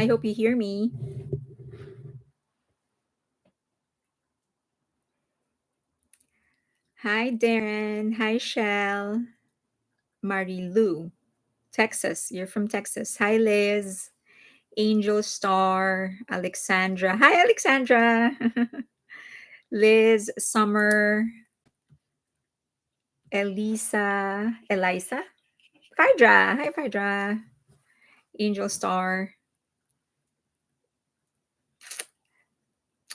I hope you hear me. Hi, Darren. Hi, Shell. Marilu, Texas. You're from Texas. Hi, Liz. Angel Star. Alexandra. Hi, Alexandra. Liz, Summer, Elisa, Elisa. Phaedra. Hi, Phaedra. Angel Star.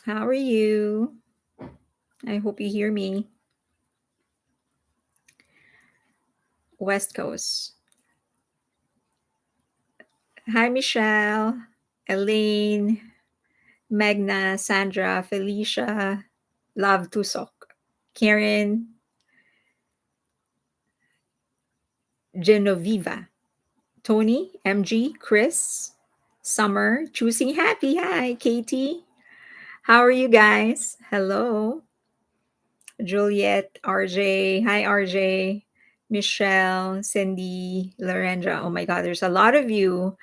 How are you? I hope you hear me. West Coast. Hi, Michelle, Elaine, Magna, Sandra, Felicia, Love Tusok, Karen, Genoviva, Tony, MG, Chris, Summer, Choosing Happy. Hi, Katie. How are you guys? Hello. Juliet, RJ. Hi, RJ. Michelle, Cindy, Lorendra. Oh my God, there's a lot of you.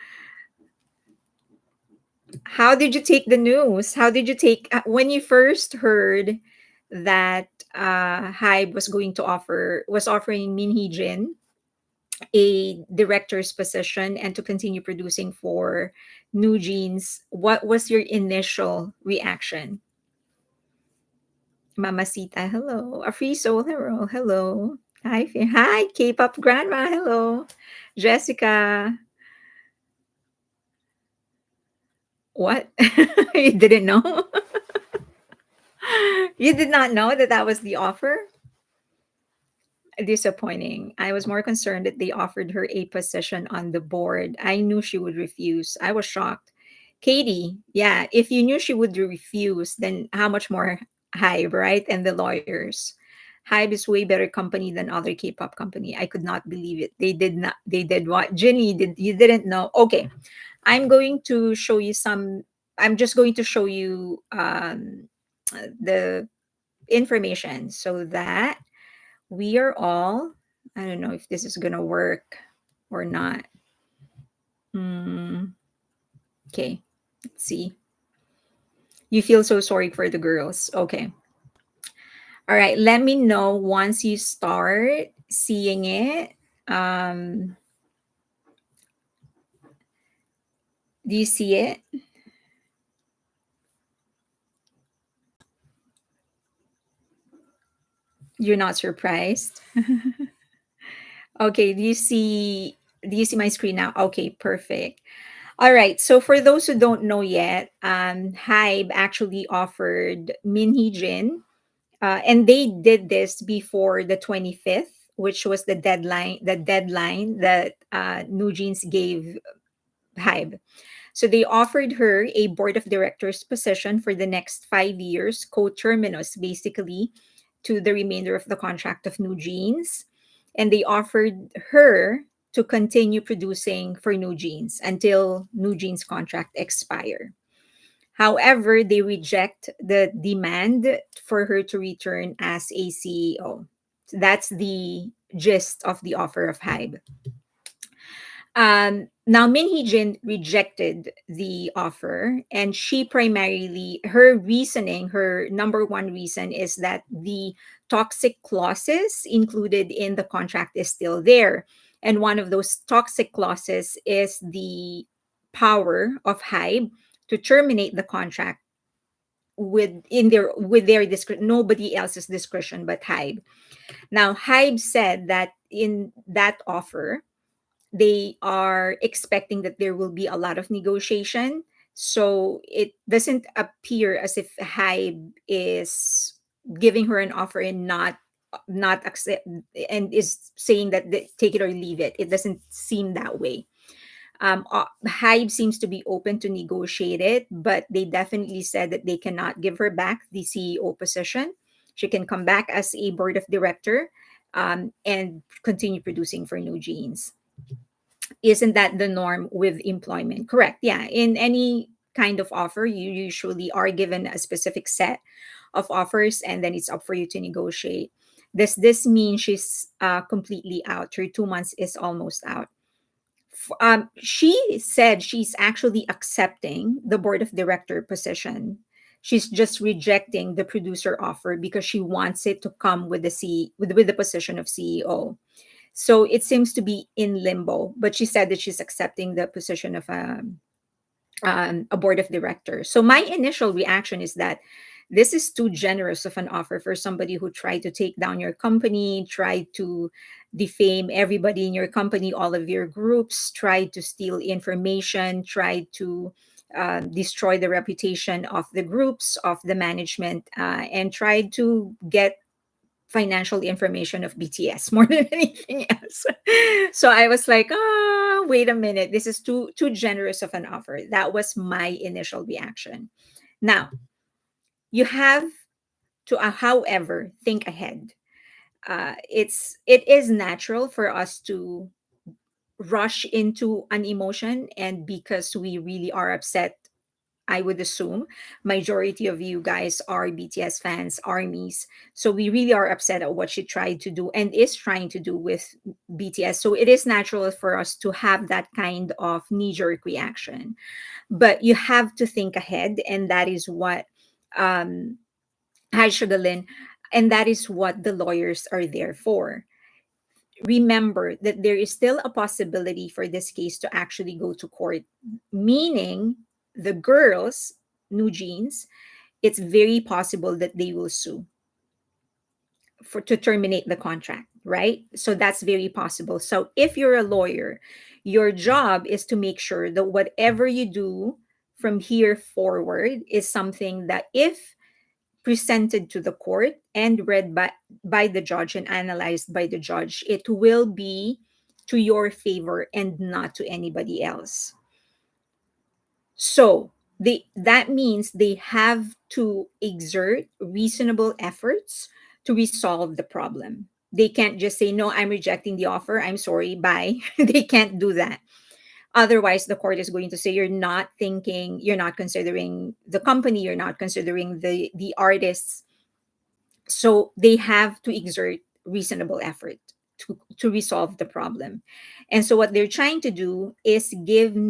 How did you take the news? How did you take when you first heard that Hybe was offering Min Hee Jin a director's position and to continue producing for NewJeans? What was your initial reaction? Mamacita, hello. A free soul, hello. Hello. Hi, hi, K-pop grandma, hello. Jessica, what? You didn't know? You did not know that that was the offer? Disappointing. I was more concerned that they offered her a position on the board. I knew she would refuse. I was shocked. Katie, yeah, if you knew she would refuse, then how much more Hybe, right? And the lawyers. Hybe is way better company than other K-pop company. I could not believe it. They did what? Ginny, did you didn't know? Okay. I'm going to show you some I'm just going to show you the information so that we are all, I don't know if this is gonna work or not. Okay, let's see. You feel so sorry for the girls. Okay. All right. Let me know once you start seeing it. Um, do you see it? You're not surprised. Okay. Do you see my screen now? Okay, perfect. All right. So for those who don't know yet, Hybe actually offered Min Hee Jin. And they did this before the 25th, which was the deadline that NewJeans gave Hybe. So they offered her a board of directors position for the next 5 years, co-terminus basically, to the remainder of the contract of NewJeans. And they offered her to continue producing for NewJeans until NewJeans contract expire. However, they reject the demand for her to return as a CEO. So that's the gist of the offer of Hybe. Now, Min Hee Jin rejected the offer, and her number one reason is that the toxic clauses included in the contract is still there. And one of those toxic clauses is the power of Hybe to terminate the contract with their discretion, nobody else's discretion but Hybe. Now, Hybe said that in that offer, they are expecting that there will be a lot of negotiation. So it doesn't appear as if Hybe is giving her an offer and not accept and is saying that take it or leave it. It doesn't seem that way. Hybe seems to be open to negotiate it, but they definitely said that they cannot give her back the CEO position. She can come back as a board of director and continue producing for NewJeans. Isn't that the norm with employment? Correct. Yeah. In any kind of offer, you usually are given a specific set of offers and then it's up for you to negotiate. Does this mean she's completely out? Her 2 months is almost out. She said she's actually accepting the board of director position. She's just rejecting the producer offer because she wants it to come with with the position of CEO. So it seems to be in limbo, but she said that she's accepting the position of a board of directors. So my initial reaction is that this is too generous of an offer for somebody who tried to take down your company, tried to defame everybody in your company, all of your groups, tried to steal information, tried to destroy the reputation of the groups, of the management, and tried to get financial information of BTS more than anything else. So I was like, wait a minute, this is too generous of an offer. That was my initial reaction. Now, you have to, however, think ahead. It is natural for us to rush into an emotion, and because we really are upset, I would assume majority of you guys are BTS fans, armies. So we really are upset at what she tried to do and is trying to do with BTS. So it is natural for us to have that kind of knee-jerk reaction. But you have to think ahead, and that is what Hi Sugarlin, and that is what the lawyers are there for. Remember that there is still a possibility for this case to actually go to court, meaning the girls, NewJeans, it's very possible that they will sue for to terminate the contract, right? So that's very possible. So if you're a lawyer, your job is to make sure that whatever you do from here forward is something that if presented to the court and read by the judge and analyzed by the judge, it will be to your favor and not to anybody else. So that means they have to exert reasonable efforts to resolve the problem. They can't just say, no, I'm rejecting the offer. I'm sorry, bye. They can't do that. Otherwise, the court is going to say you're not thinking, you're not considering the company, you're not considering the artists. So they have to exert reasonable effort to resolve the problem. And so what they're trying to do is give them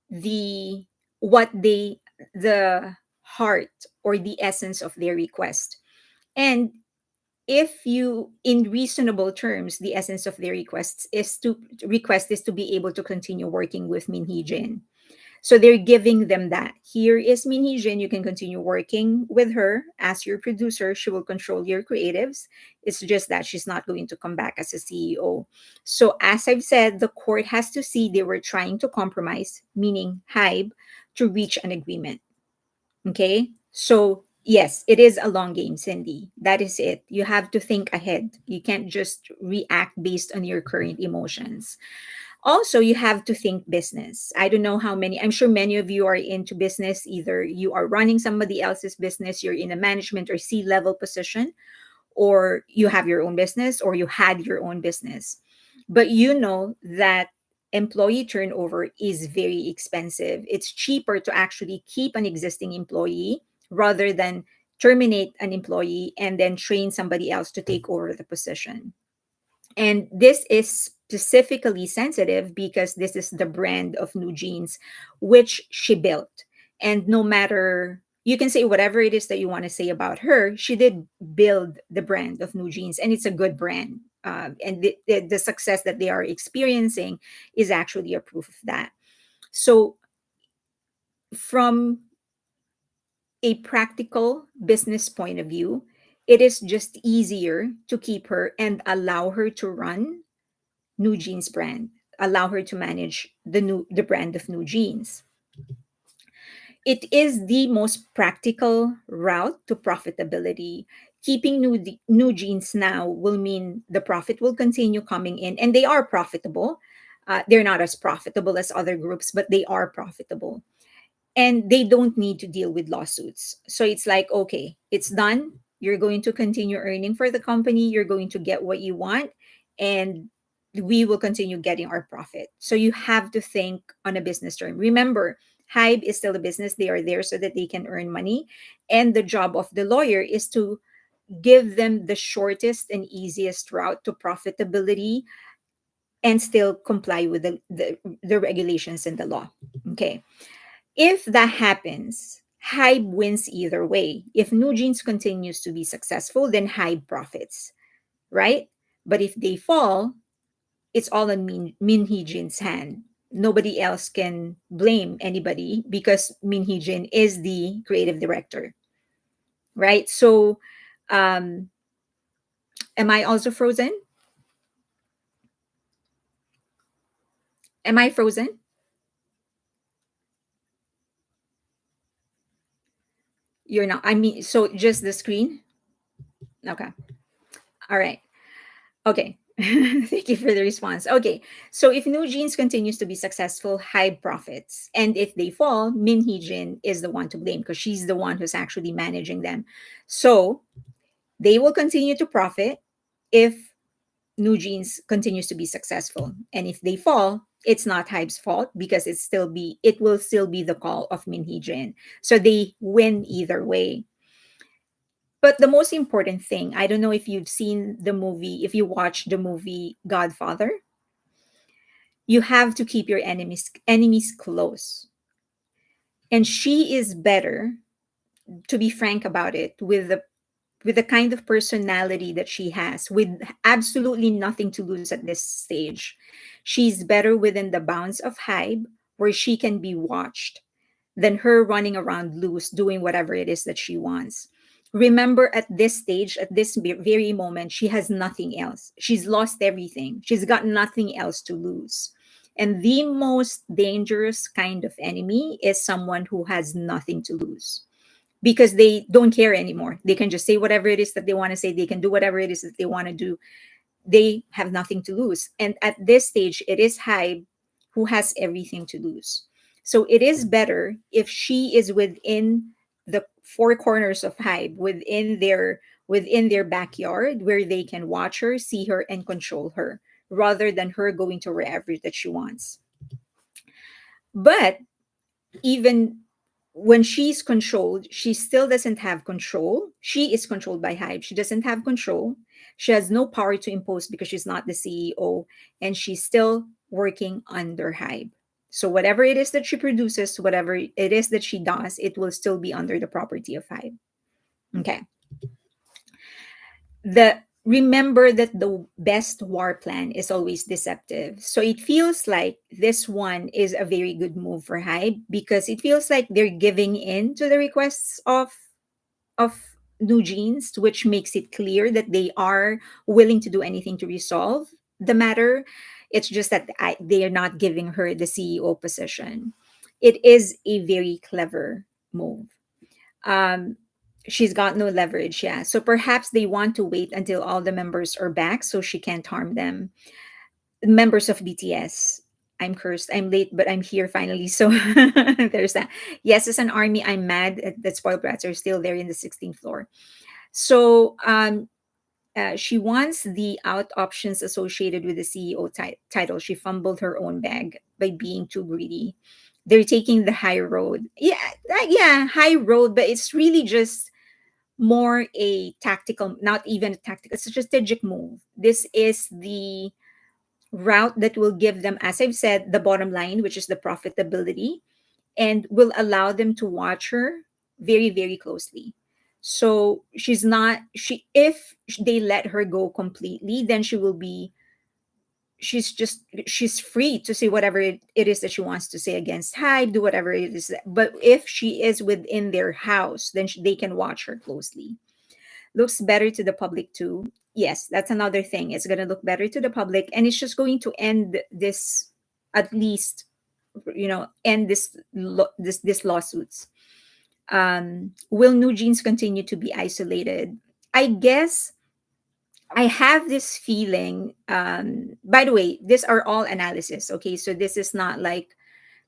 the what they the heart or the essence of their request. And if you in reasonable terms, the essence of their request is to be able to continue working with Min Hee Jin. So they're giving them that. Here is Min Hee Jin. You can continue working with her as your producer. She will control your creatives. It's just that she's not going to come back as a CEO. So as I've said, the court has to see they were trying to compromise, meaning Hybe, to reach an agreement. Okay? So yes, it is a long game, Cindy. That is it. You have to think ahead. You can't just react based on your current emotions. Also, you have to think business. I don't know how many, I'm sure many of you are into business. Either you are running somebody else's business, you're in a management or C-level position, or you have your own business, or you had your own business. But you know that employee turnover is very expensive. It's cheaper to actually keep an existing employee rather than terminate an employee and then train somebody else to take over the position. And this is specifically sensitive because this is the brand of NewJeans, which she built. And no matter, you can say whatever it is that you want to say about her, she did build the brand of NewJeans, and it's a good brand. And the success that they are experiencing is actually a proof of that. So, from a practical business point of view, it is just easier to keep her and allow her to run NewJeans brand, allow her to manage the brand of NewJeans. It is the most practical route to profitability. Keeping NewJeans now will mean the profit will continue coming in, and they are profitable. They're not as profitable as other groups, but they are profitable, and they don't need to deal with lawsuits. So it's like, okay, it's done. You're going to continue earning for the company. You're going to get what you want, and we will continue getting our profit. So you have to think on a business term. Remember, Hybe is still a business. They are there so that they can earn money. And the job of the lawyer is to give them the shortest and easiest route to profitability and still comply with the regulations and the law. Okay. If that happens, Hybe wins either way. If NewJeans continues to be successful, then Hybe profits, right? But if they fall, it's all on Min Hee Jin's hand. Nobody else can blame anybody because Min Hee Jin is the creative director, right? So, um, am I also frozen? Am I frozen? You're not. I mean, so just the screen? Okay. All right. Okay. Thank you for the response. Okay. So if New Jeans continues to be successful, high profits. And if they fall, Min Hee Jin is the one to blame because she's the one who's actually managing them. So they will continue to profit if New Jeans continues to be successful. And if they fall, it's not Hype's fault because it will still be the call of Min Hee Jin. So they win either way. But the most important thing, I don't know if you've seen the movie, if you watch the movie Godfather, you have to keep your enemies close. And she is better, to be frank about it, with the kind of personality that she has, with absolutely nothing to lose at this stage. She's better within the bounds of Hybe, where she can be watched, than her running around loose doing whatever it is that she wants. Remember, at this stage, at this very moment, she has nothing else. She's lost everything. She's got nothing else to lose. And the most dangerous kind of enemy is someone who has nothing to lose because they don't care anymore. They can just say whatever it is that they want to say. They can do whatever it is that they want to do. They have nothing to lose. And at this stage, it is Hybe who has everything to lose. So it is better if she is within the four corners of Hybe, within their backyard where they can watch her, see her, and control her, rather than her going to wherever that she wants. But even when she's controlled, she still doesn't have control. She is controlled by Hybe. She doesn't have control. She has no power to impose because she's not the CEO, and she's still working under Hybe. So whatever it is that she produces, whatever it is that she does, it will still be under the property of Hybe. Okay. The Remember that the best war plan is always deceptive. So it feels like this one is a very good move for Hybe because it feels like they're giving in to the requests of New Jeans, which makes it clear that they are willing to do anything to resolve the matter. It's just that they are not giving her the CEO position. It is a very clever move. Um, she's got no leverage, yeah. So perhaps they want to wait until all the members are back so she can't harm them. Members of BTS. I'm cursed. I'm late, but I'm here finally. So there's that. Yes, as an army, I'm mad that spoiled brats are still there in the 16th floor. So she wants the out options associated with the CEO title. She fumbled her own bag by being too greedy. They're taking the high road. Yeah, yeah, high road, but it's really just more a tactical, not even a tactical, it's a strategic move. This is the route that will give them, as I've said, the bottom line, which is the profitability, and will allow them to watch her very, very closely. So she's not, she, if they let her go completely, then she's free to say whatever it is that she wants to say against Hyde, do whatever it is. But if she is within their house, then they can watch her closely. Looks better to the public too. Yes, that's another thing. It's going to look better to the public, and it's just going to end this, at least, end this lawsuits. Will New Jeans continue to be isolated? I guess I have this feeling. By the way, these are all analysis. Okay, so this is not like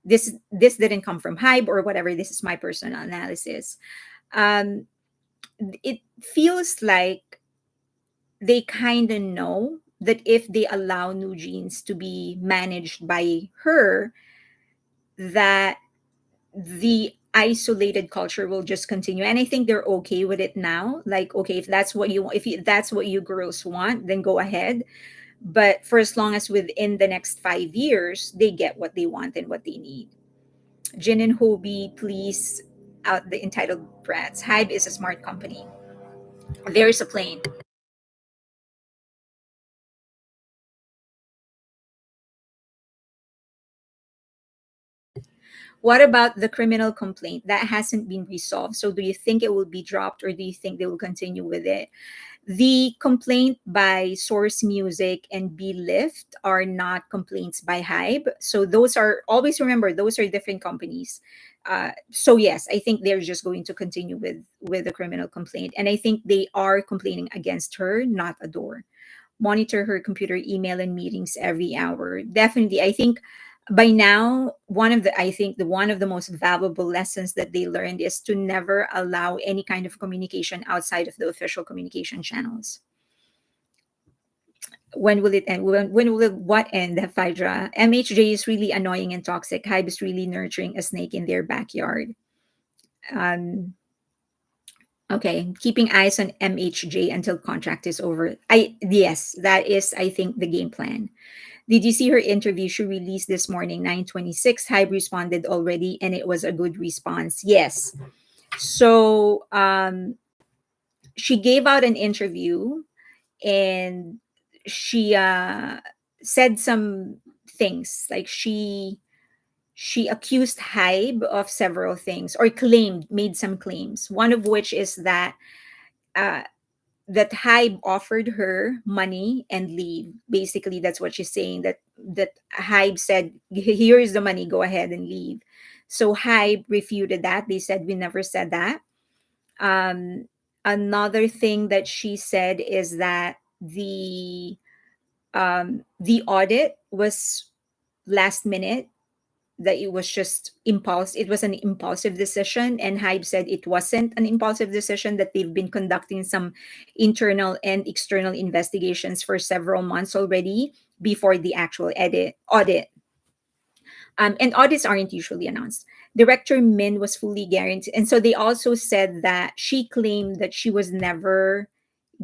this didn't come from Hype or whatever. This is my personal analysis. Um, it feels like they kind of know that if they allow New Jeans to be managed by her, that the isolated culture will just continue, and I think they're okay with it now. Like, okay, if that's what you want, that's what you girls want, then go ahead. But for as long as within the next 5 years they get what they want and what they need. Jin and Hobie, please out the entitled brats. Hybe is a smart company. There's a plane. What about the criminal complaint that hasn't been resolved? So do you think it will be dropped, or do you think they will continue with it? The complaint by Source Music and Be Lift are not complaints by Hybe. So those are, always remember, those are different companies. So yes, I think they're just going to continue with the criminal complaint, and I think they are complaining against her, not Adore. Monitor her computer, email, and meetings every hour. Definitely, I think by now, one of the most valuable lessons that they learned is to never allow any kind of communication outside of the official communication channels. When will it end? When will it, what end, Phaedra? MHJ is really annoying and toxic. Hybe is really nurturing a snake in their backyard. Um, okay, keeping eyes on MHJ until contract is over. I Yes, that is, I think, the game plan. Did you see her interview she released this morning, 9:26? Hybe responded already, and it was a good response. Yes. So she gave out an interview, and she said some things. Like, she accused Hybe of several things, or made some claims. One of which is uh, that Hybe offered her money and leave. Basically, that's what she's saying. That Hybe said, "Here is the money. Go ahead and leave." So Hybe refuted that. They said, "We never said that." Another thing that she said is that the audit was last minute, that it was just impulse it was an impulsive decision, and Hybe said it wasn't an impulsive decision, that they've been conducting some internal and external investigations for several months already before the actual audit. And audits aren't usually announced. Director Min was fully guaranteed, and so they also said that she claimed that she was never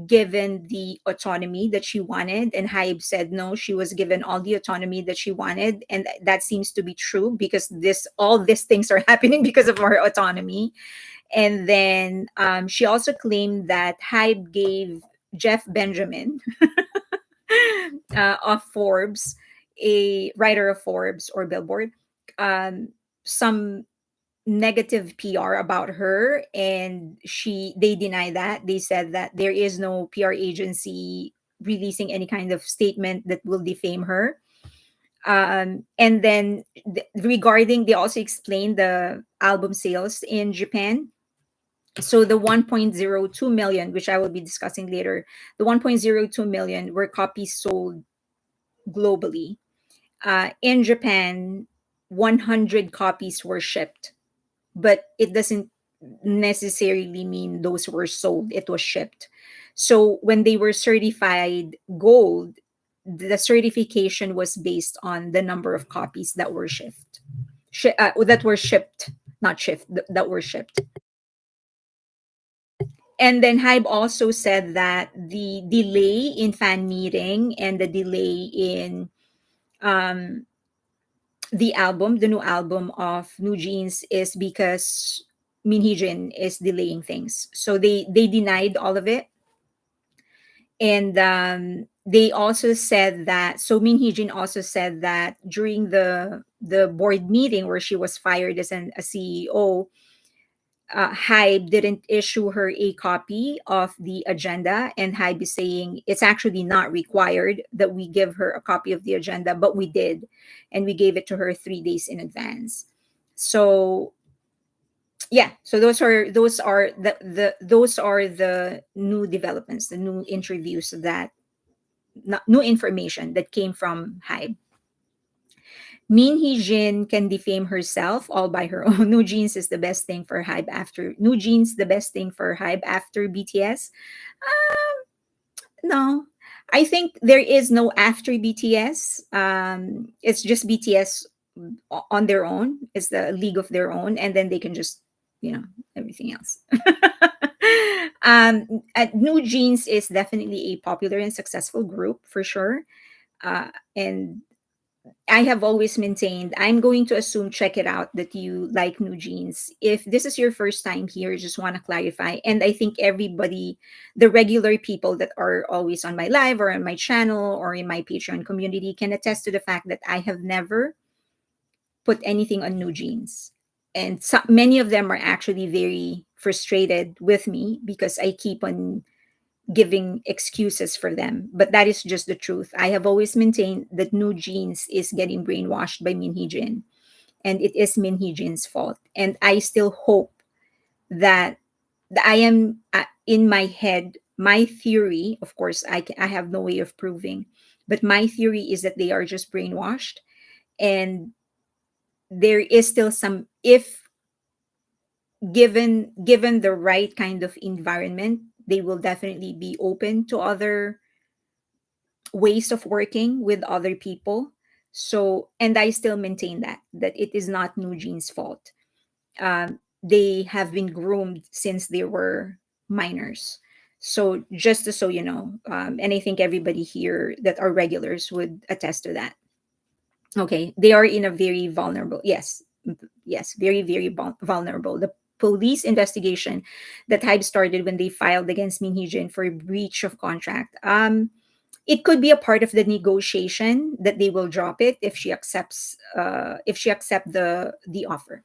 given the autonomy that she wanted, and Hybe said no, she was given all the autonomy that she wanted, and that seems to be true, because this all these things are happening because of her autonomy. And then she also claimed that Hybe gave Jeff Benjamin, of Forbes, a writer of Forbes or Billboard, some negative PR about her, and they deny that. They said that there is no PR agency releasing any kind of statement that will defame her. And then regarding, they also explained the album sales in Japan. So the 1.02 million, which I will be discussing later, the 1.02 million were copies sold globally. In Japan, 100 copies were shipped, but it doesn't necessarily mean those were sold. It was shipped. So when they were certified gold, the certification was based on the number of copies that were that were shipped, not shipped, that were shipped. And then Hybe also said that the delay in fan meeting and the delay in um, the new album of NewJeans, is because Min Hee-jin is delaying things. So they denied all of it, and they also said that. So Min Hee-jin also said that during the board meeting where she was fired as a CEO, Hybe didn't issue her a copy of the agenda, and Hybe is saying it's actually not required that we give her a copy of the agenda, but we did, and we gave it to her 3 days in advance. So yeah, so those are the new developments, the new interviews, that new information that came from Hybe. Min Hee Jin can defame herself all by her own. New Jeans is the best thing for Hybe after New Jeans, the best thing for Hybe after BTS. No, I think there is no after BTS. It's just BTS on their own. It's the league of their own, and then they can just, you know, everything else. New Jeans is definitely a popular and successful group for sure. And I have always maintained, I'm going to assume, check it out, that you like New Jeans. If this is your first time here, just want to clarify. And I think everybody, the regular people that are always on my live or on my channel or in my Patreon community, can attest to the fact that I have never put anything on New Jeans. And so, many of them are actually very frustrated with me because I keep on giving excuses for them. But that is just the truth. I have always maintained that New Jeans is getting brainwashed by Min Hee Jin, and it is Min Hee Jin's fault. And I still hope that I am, in my head, my theory, of course, I have no way of proving, but my theory is that they are just brainwashed. And there is still some, if given the right kind of environment, they will definitely be open to other ways of working with other people. So, and I still maintain that it is not New Jeans' fault. They have been groomed since they were minors. So just so you know, and I think everybody here that are regulars would attest to that. Okay, they are in a very vulnerable, yes, yes, very, very vulnerable. The police investigation that Hybe started when they filed against Min Hee Jin for breach of contract. It could be a part of the negotiation that they will drop it if she accepts, if she accept the offer.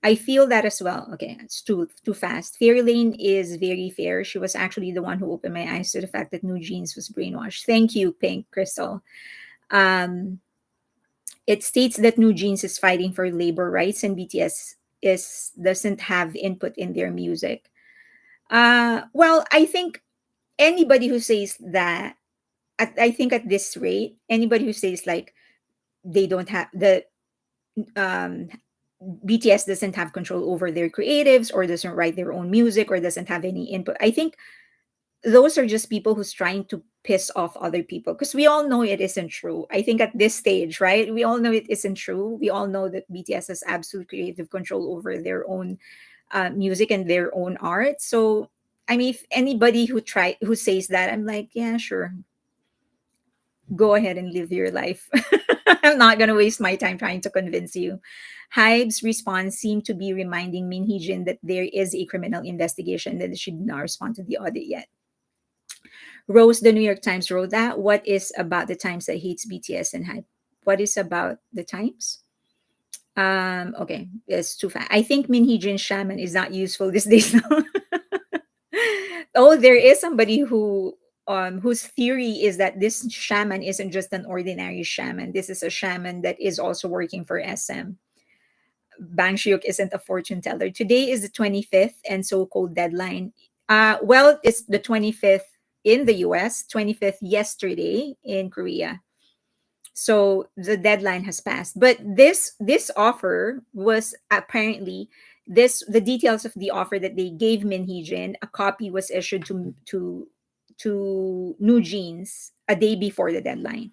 I feel that as well. Okay, it's too fast. Fairlane is very fair. She was actually the one who opened my eyes to the fact that New Jeans was brainwashed. Thank you, Pink Crystal. Um, it states that New Jeans is fighting for labor rights and BTS is doesn't have input in their music. Well, I think anybody who says that, I think at this rate, anybody who says like they don't have the, um, BTS doesn't have control over their creatives or doesn't write their own music or doesn't have any input, I think those are just people who's trying to piss off other people, because we all know it isn't true. I think at this stage, right, we all know it isn't true. We all know that BTS has absolute creative control over their own music and their own art. So I mean, if anybody who says that, I'm like, yeah, sure, go ahead and live your life. I'm not gonna waste my time trying to convince you. Hybe's response seemed to be reminding Min Hee Jin that there is a criminal investigation, that she did not respond to the audit yet. Rose, the New York Times wrote that. What is about the Times that hates BTS and Hype? What is about the Times? Okay, it's too fast. I think Min Hee Jin shaman is not useful these days. Oh, there is somebody whose theory is that this shaman isn't just an ordinary shaman. This is a shaman that is also working for SM. Bang Shiyuk isn't a fortune teller. Today is the 25th and so-called deadline. Well, it's the 25th in the US, 25th yesterday in Korea. So the deadline has passed. But this offer was apparently, this the details of the offer that they gave Min Hee Jin. A copy was issued to New Jeans a day before the deadline.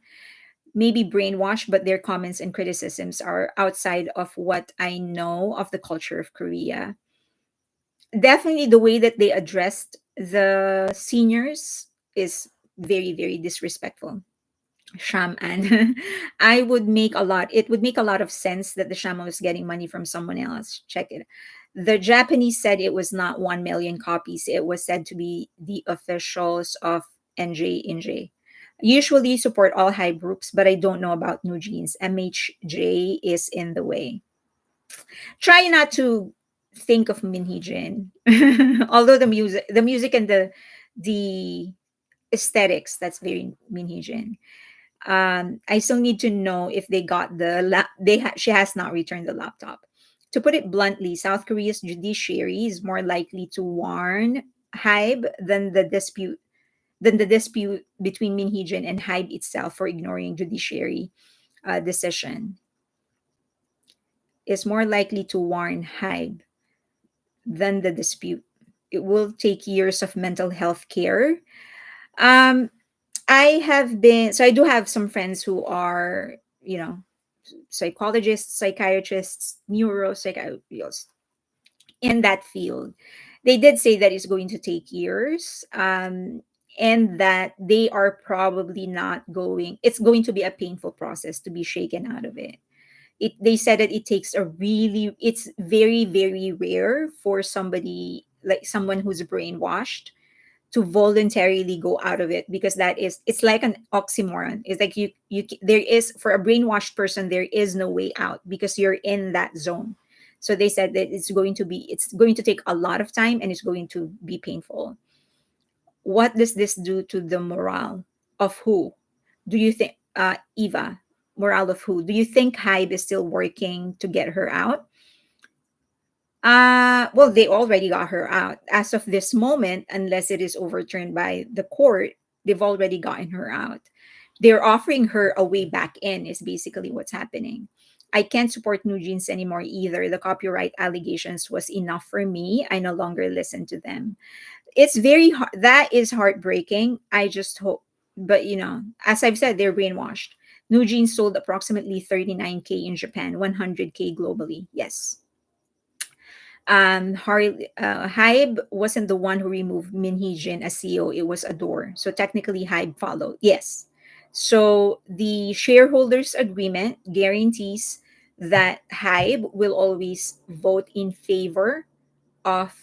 Maybe brainwashed, but their comments and criticisms are outside of what I know of the culture of Korea. Definitely the way that they addressed the seniors is very, very disrespectful. Shaman. I would make a lot, it would make a lot of sense that the shaman was getting money from someone else. Check it. The Japanese said it was not 1 million copies. It was said to be the officials of NJ. Usually support all high groups, but I don't know about New Jeans. MHJ is in the way. Try not to think of Min Hee Jin. Although the music and the aesthetics, that's very Min Hee Jin. I still need to know if they got the she has not returned the laptop. To put it bluntly, South Korea's judiciary is more likely to warn Hybe than the dispute between Min Hee Jin and Hybe itself for ignoring judiciary decision. Is more likely to warn Hybe than the dispute. It will take years of mental health care. Um, I have been, so I do have some friends who are, you know, psychologists, psychiatrists, neuropsychiatrists in that field. They did say that it's going to take years, and that they are probably not going, it's going to be a painful process to be shaken out of it. They said that it takes a really, it's very, very rare for somebody, like someone who's brainwashed, to voluntarily go out of it, because that is, it's like an oxymoron. It's like there is, for a brainwashed person, there is no way out because you're in that zone. So they said that it's going to take a lot of time, and it's going to be painful. What does this do to the morale of who? Do you think, Eva, morale of who? Do you think Hybe is still working to get her out? Well, they already got her out. As of this moment, unless it is overturned by the court, they've already gotten her out. They're offering her a way back in, is basically what's happening. I can't support NewJeans anymore either. The copyright allegations was enough for me. I no longer listen to them. It's very hard. That is heartbreaking. I just hope, but as I've said, they're brainwashed. NewJeans sold approximately 39K in Japan, 100K globally. Yes. Hybe wasn't the one who removed Min Hee Jin as CEO. It was Adore. So technically, Hybe followed. Yes. So the shareholders' agreement guarantees that Hybe will always vote in favor of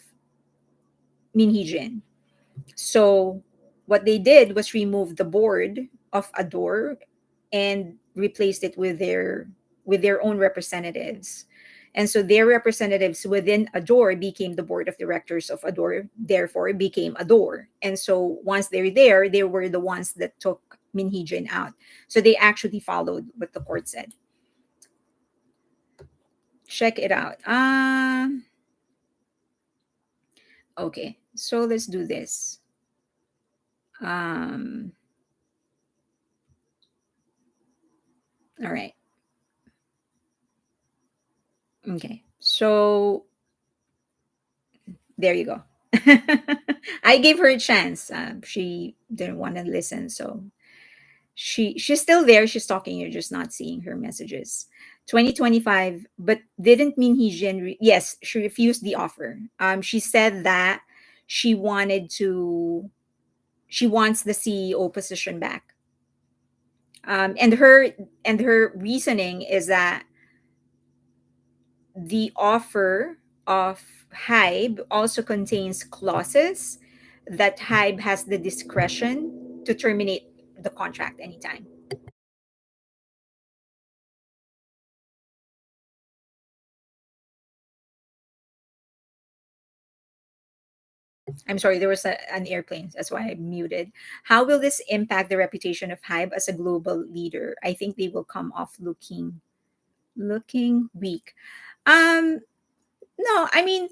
Min Hee Jin. So what they did was remove the board of Adore and replaced it with their own representatives. And so their representatives within Adore became the board of directors of Adore, therefore became Adore. And so once they're there, they were the ones that took Min Hee Jin out. So they actually followed what the court said. Check it out. Okay, so let's do this. Um, all right. Okay. So there you go. I gave her a chance. She didn't want to listen, so she's still there. She's talking. You're just not seeing her messages. 2025, but didn't mean he yes, she refused the offer. She said that she wanted to. She wants the CEO position back. And her reasoning is that the offer of Hybe also contains clauses that Hybe has the discretion to terminate the contract anytime. I'm sorry, there was an airplane. That's why I muted. How will this impact the reputation of Hybe as a global leader? I think they will come off looking weak. Um, no, I mean,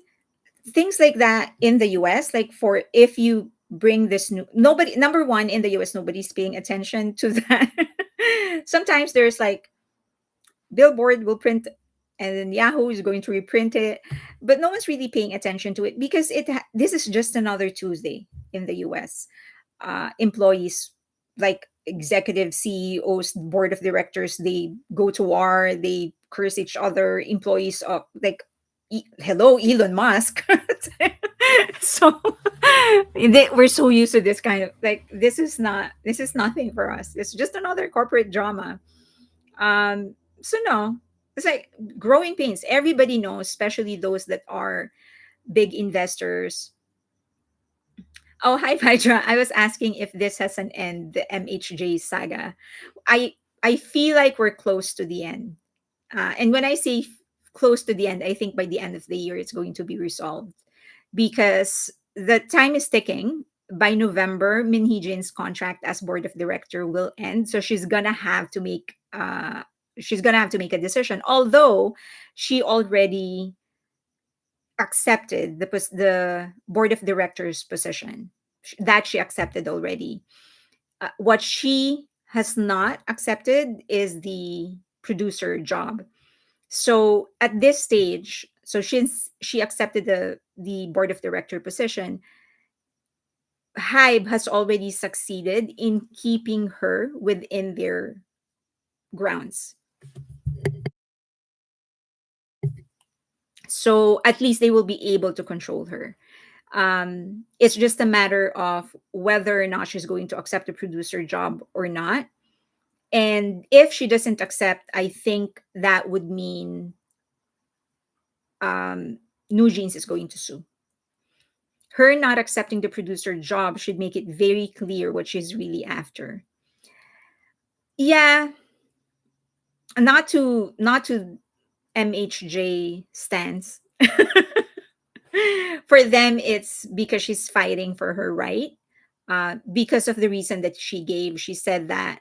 things like that in the US, like, for if you bring this new, nobody, number one, in the US, nobody's paying attention to that. Sometimes there's like, Billboard will print, and then Yahoo is going to reprint it, but no one's really paying attention to it because this is just another Tuesday in the US. Employees, like executive CEOs, board of directors, they go to war, they curse each other. Employees of, like, hello, Elon Musk. So we're so used to this kind of, like, this is nothing for us. It's just another corporate drama. So no, it's like growing pains. Everybody knows, especially those that are big investors. Oh, hi, Hydra. I was asking if this has an end, the MHJ saga. I feel like we're close to the end. And when I say close to the end, I think by the end of the year it's going to be resolved, because the time is ticking. By November, Min Hee Jin's contract as board of director will end, so she's gonna have to make a decision. Although she already accepted the board of directors position, that she accepted already. What she has not accepted is the producer job. So at this stage, so she accepted the board of director position, Hybe has already succeeded in keeping her within their grounds. So at least they will be able to control her. It's just a matter of whether or not she's going to accept the producer job or not. And if she doesn't accept, I think that would mean um, NewJeans is going to sue. Her not accepting the producer job should make it very clear what she's really after. Yeah, not to MHJ stance. For them, it's because she's fighting for her right. Because of the reason that she gave, she said that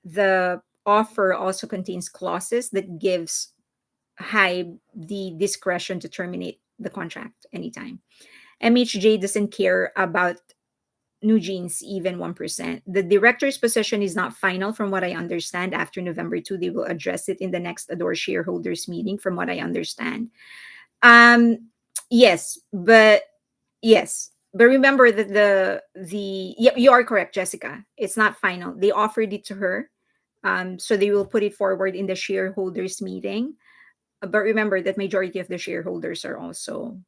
the offer also contains clauses that gives Hybe the discretion to terminate the contract anytime. MHJ doesn't care about NewJeans even 1%. The director's position is not final from what I understand. After November 2, they will address it in the next Adore shareholders meeting from what I understand. Um yes, but yes. But remember that you are correct, Jessica. It's not final. They offered it to her. So they will put it forward in the shareholders meeting. But remember that majority of the shareholders are also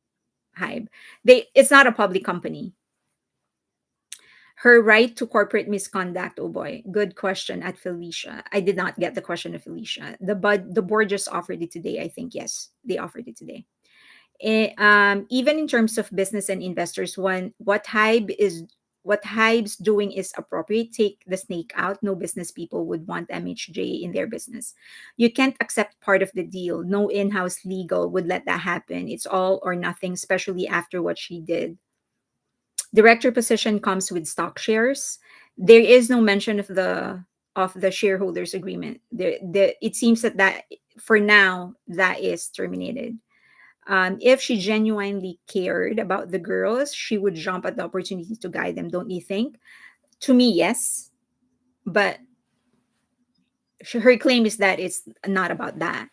Hybe. It's not a public company. Her right to corporate misconduct. Oh boy, good question at Felicia. I did not get the question of Felicia. The board just offered it today. I think yes, they offered it today. Even in terms of business and investors, what Hybe's doing is appropriate. Take the snake out. No business people would want MHJ in their business. You can't accept part of the deal. No in-house legal would let that happen. It's all or nothing, especially after what she did. Director position comes with stock shares. There is no mention of the shareholders agreement. It seems that for now that is terminated. If she genuinely cared about the girls, she would jump at the opportunity to guide them, don't you think? To me, yes. But her claim is that it's not about that.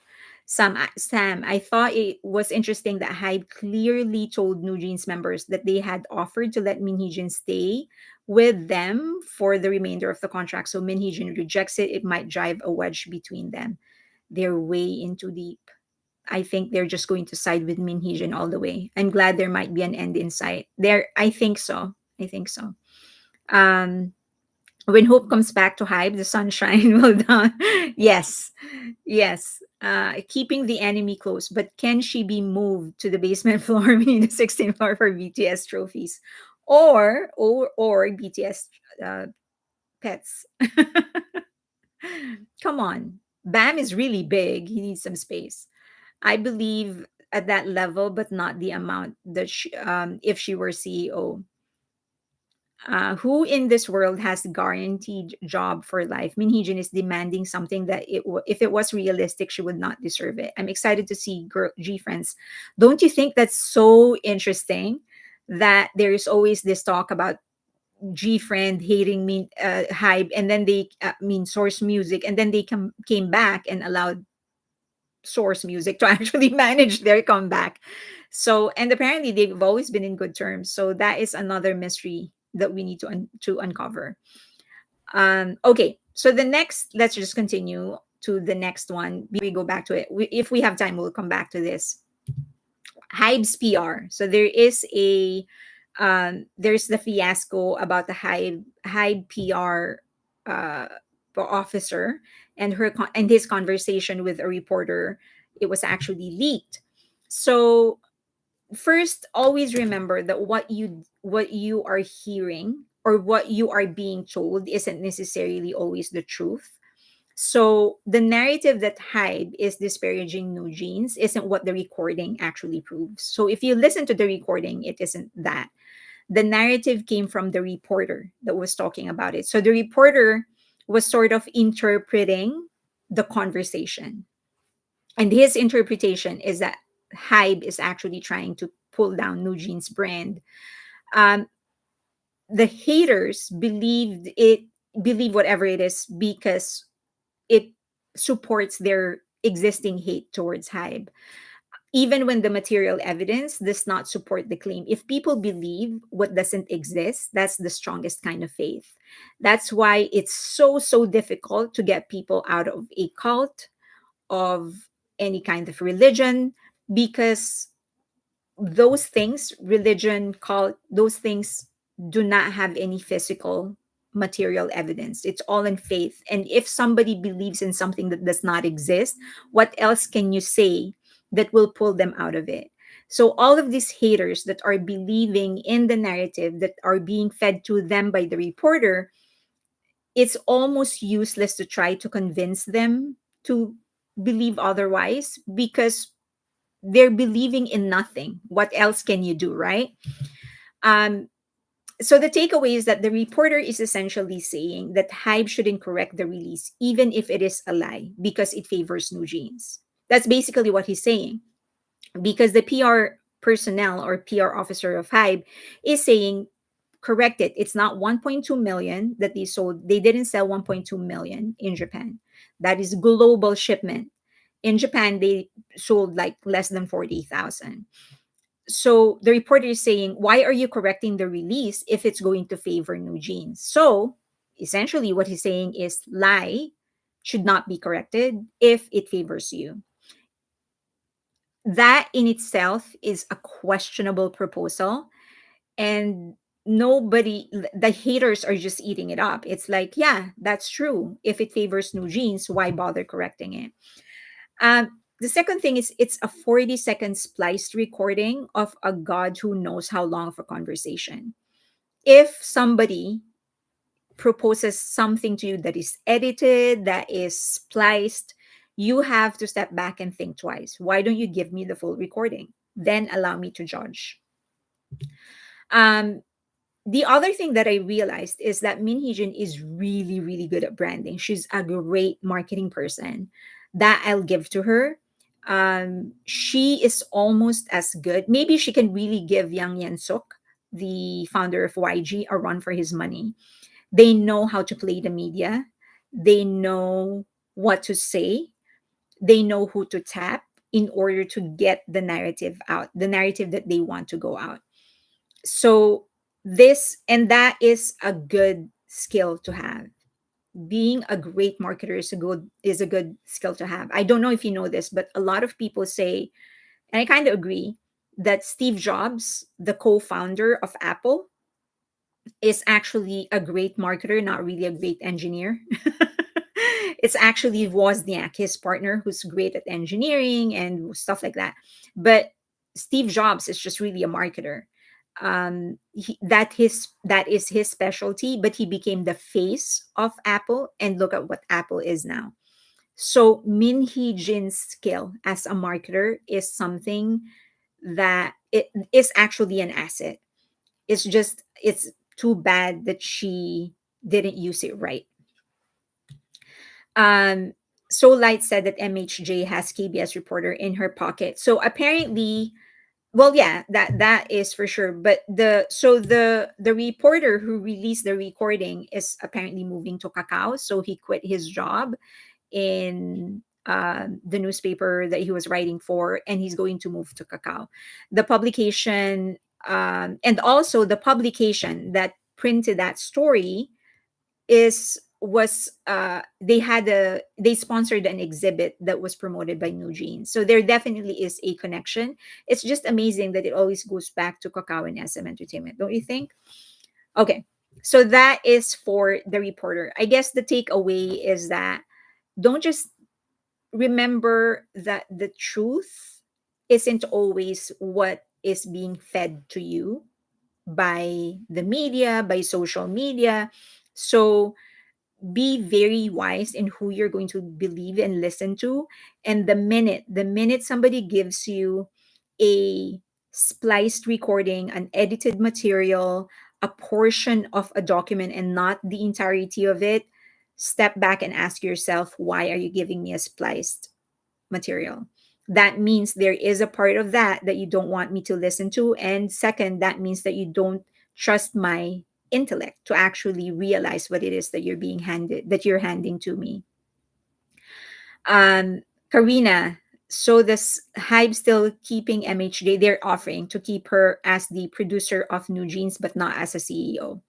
Sam, I thought it was interesting that Hybe clearly told NewJeans members that they had offered to let Min Heejin stay with them for the remainder of the contract. So Min Heejin rejects it. It might drive a wedge between them. They're way in too deep. I think they're just going to side with Min Heejin all the way. I'm glad there might be an end in sight. I think so. I think so. Um, when hope comes back to Hybe, the sunshine will dawn. Yes, yes. Keeping the enemy close, but can she be moved to the basement floor, meaning the 16th floor for BTS trophies, or BTS uh, pets? Come on, Bam is really big. He needs some space. I believe at that level, but not the amount that if she were CEO. Who in this world has guaranteed job for life? Min Heejin is demanding something that if it was realistic, she would not deserve it. I'm excited to see G Friends. Don't you think that's so interesting that there is always this talk about G Friend hating Min Hybe, and then they mean Source Music, and then they came back and allowed Source Music to actually manage their comeback. So, and apparently they've always been in good terms. So that is another mystery that we need to uncover. Okay, so the next, let's just continue to the next one. We go back to it. If we have time, we'll come back to this. Hybe's PR. So there's the fiasco about the Hybe PR officer and and his conversation with a reporter. It was actually leaked. So first, always remember that what you are hearing or what you are being told isn't necessarily always the truth. So the narrative that Hybe is disparaging NewJeans isn't what the recording actually proves. So if you listen to the recording, it isn't that. The narrative came from the reporter that was talking about it. So the reporter was sort of interpreting the conversation. And his interpretation is that Hybe is actually trying to pull down NewJeans' brand. Um, the haters believe whatever it is because it supports their existing hate towards Hybe, even when the material evidence does not support the claim. If people believe what doesn't exist, that's the strongest kind of faith. That's why it's so difficult to get people out of a cult, of any kind of religion, because those things, religion, cult, those things do not have any physical material evidence. It's all in faith. And if somebody believes in something that does not exist, what else can you say that will pull them out of it? So all of these haters that are believing in the narrative that are being fed to them by the reporter, it's almost useless to try to convince them to believe otherwise, because they're believing in nothing. What else can you do, right? Um, so the takeaway is that the reporter is essentially saying that Hype shouldn't correct the release, even if it is a lie, because it favors NewJeans. That's basically what he's saying. Because the PR personnel or PR officer of Hype is saying, correct it. It's not 1.2 million that they sold. They didn't sell 1.2 million in Japan. That is global shipment. In Japan, they sold like less than 40,000. So the reporter is saying, why are you correcting the release if it's going to favor New Jeans? So essentially, what he's saying is lie should not be corrected if it favors you. That in itself is a questionable proposal. And nobody, the haters are just eating it up. It's like, yeah, that's true. If it favors New Jeans, why bother correcting it? The second thing is it's a 40-second spliced recording of a God who knows how long of a conversation. If somebody proposes something to you that is edited, that is spliced, you have to step back and think twice. Why don't you give me the full recording? Then allow me to judge. Um, the other thing that I realized is that Min Heejin is really, really good at branding. She's a great marketing person. That I'll give to her. She is almost as good. Maybe she can really give Yang Yan Suk, the founder of YG, a run for his money. They know how to play the media. They know what to say. They know who to tap in order to get the narrative out, the narrative that they want to go out. So this and that is a good skill to have. Being a great marketer is a good skill to have. I don't know if you know this, but a lot of people say, and I kind of agree, that Steve Jobs, the co-founder of Apple, is actually a great marketer, not really a great engineer. It's actually Wozniak, his partner, who's great at engineering and stuff like that. But Steve Jobs is just really a marketer. That is his specialty. But he became the face of Apple, and look at what Apple is now. So Min Hee Jin's skill as a marketer is something that it is actually an asset. It's too bad that she didn't use it right. Um, so Light said that MHJ has KBS reporter in her pocket. So apparently, well, yeah, that is for sure. But the reporter who released the recording is apparently moving to Kakao. So he quit his job in the newspaper that he was writing for, and he's going to move to Kakao. The publication, and also the publication that printed that story they sponsored an exhibit that was promoted by NewJeans. So there definitely is a connection. It's just amazing that it always goes back to Kakao and SM Entertainment, don't you think? Okay, so that is for the reporter. I guess the takeaway is that don't just remember that the truth isn't always what is being fed to you by the media, by social media. So be very wise in who you're going to believe and listen to. And the minute somebody gives you a spliced recording, an edited material, a portion of a document and not the entirety of it, step back and ask yourself, why are you giving me a spliced material? That means there is a part of that you don't want me to listen to. And second, that means that you don't trust my intellect to actually realize what it is that you're handing to me. Karina, so this Hybe still keeping MHJ, they're offering to keep her as the producer of New Jeans, but not as a CEO.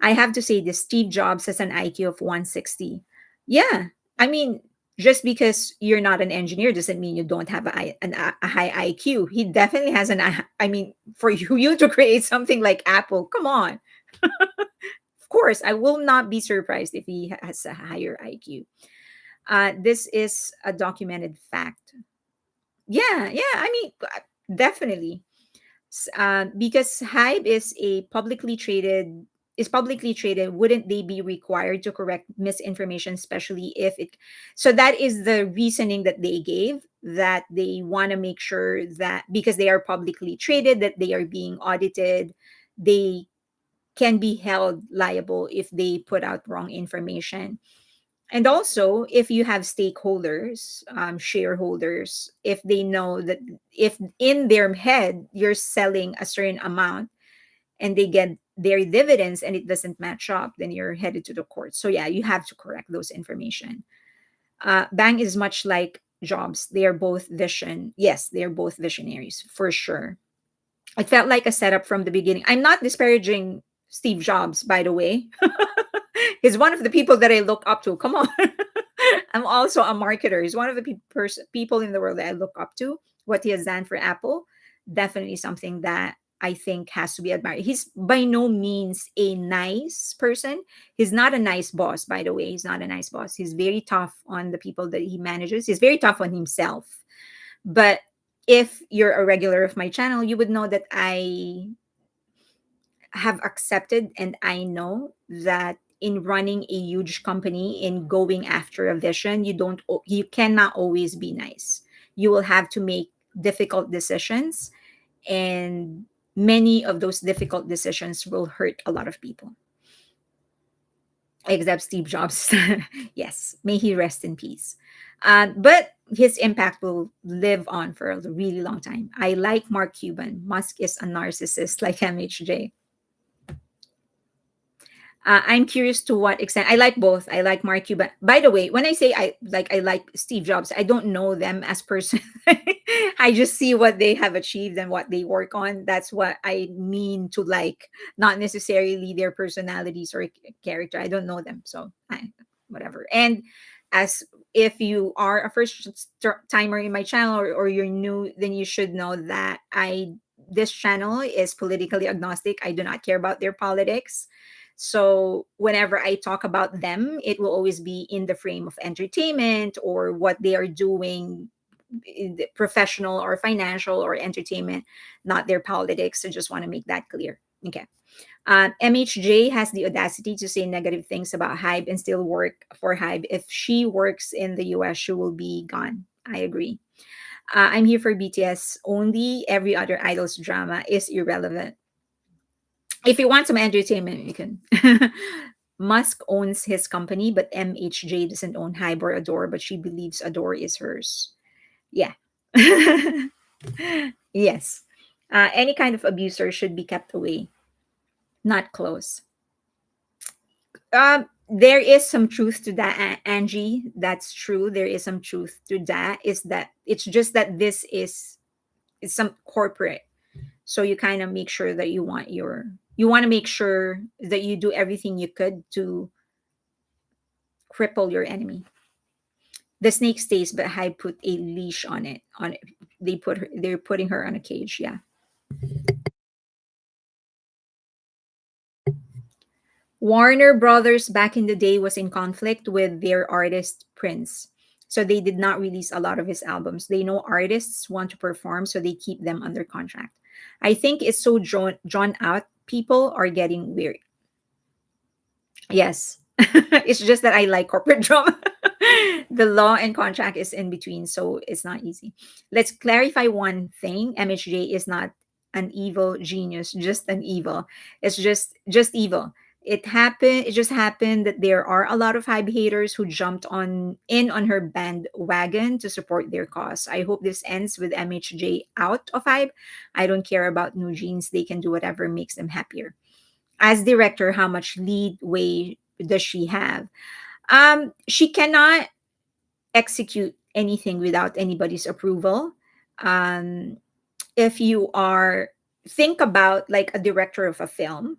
I have to say this, Steve Jobs has an IQ of 160. Yeah. I mean, Just because you're not an engineer doesn't mean you don't have a high IQ. He definitely has I mean, for you to create something like Apple, come on. Of course, I will not be surprised if he has a higher IQ. This is a documented fact. Yeah, yeah. I mean, definitely. Because Hybe is publicly traded, wouldn't they be required to correct misinformation, especially if it? So that is the reasoning that they gave, that they want to make sure that because they are publicly traded, that they are being audited, they can be held liable if they put out wrong information. And also, if you have stakeholders, shareholders, if they know that if in their head you're selling a certain amount and they get their dividends and it doesn't match up, then you're headed to the court. So yeah, you have to correct those information. Bang is much like Jobs. They are both vision. Yes, they are both visionaries for sure. It felt like a setup from the beginning. I'm not disparaging Steve Jobs, by the way. He's one of the people that I look up to. Come on. I'm also a marketer. He's one of the people in the world that I look up to. What he has done for Apple, definitely something that I think has to be admired. He's by no means a nice person. He's not a nice boss, by the way. He's not a nice boss. He's very tough on the people that he manages. He's very tough on himself. But if you're a regular of my channel, you would know that I have accepted and I know that in running a huge company, in going after a vision, you cannot always be nice. You will have to make difficult decisions, and many of those difficult decisions will hurt a lot of people, except Steve Jobs. Yes, may he rest in peace. But his impact will live on for a really long time. I like Mark Cuban. Musk is a narcissist like MHJ. I'm curious to what extent I like both. I like Mark Cuban. By the way, when I say I like Steve Jobs, I don't know them as person. I just see what they have achieved and what they work on. That's what I mean to like, not necessarily their personalities or character. I don't know them, so whatever. And as if you are a timer in my channel, or you're new, then you should know that I this channel is politically agnostic. I do not care about their politics. So whenever I talk about them, it will always be in the frame of entertainment or what they are doing, in the professional or financial or entertainment, not their politics. I just want to make that clear. Okay. MHJ has the audacity to say negative things about Hybe and still work for Hybe. If she works in the US, she will be gone. I agree. I'm here for BTS only. Every other idol's drama is irrelevant. If you want some entertainment, you can. Musk owns his company, but MHJ doesn't own Hybe or Adore, but she believes Adore is hers. Yeah. Yes. Any kind of abuser should be kept away, not close. There is some truth to that, Angie. That's true. There is some truth to that. Is that it's just that this is it's some corporate, so you kind of make sure that you want to make sure that you do everything you could to cripple your enemy. The snake stays, but I put a leash on it. They're putting her on a cage. Yeah. Warner Brothers back in the day was in conflict with their artist Prince. So they did not release a lot of his albums. They know artists want to perform, so they keep them under contract. I think it's so drawn out. People are getting weird. Yes. It's just that I like corporate drama. The law and contract is in between, so it's not easy. Let's clarify one thing. MHJ is not an evil genius, just an evil. It's just evil. It just happened that there are a lot of Hybe haters who jumped on her bandwagon to support their cause. I hope this ends with MHJ out of Hybe. I don't care about NewJeans. They can do whatever makes them happier. As director, how much leadway does she have? She cannot execute anything without anybody's approval. Um, if you are think about like a director of a film,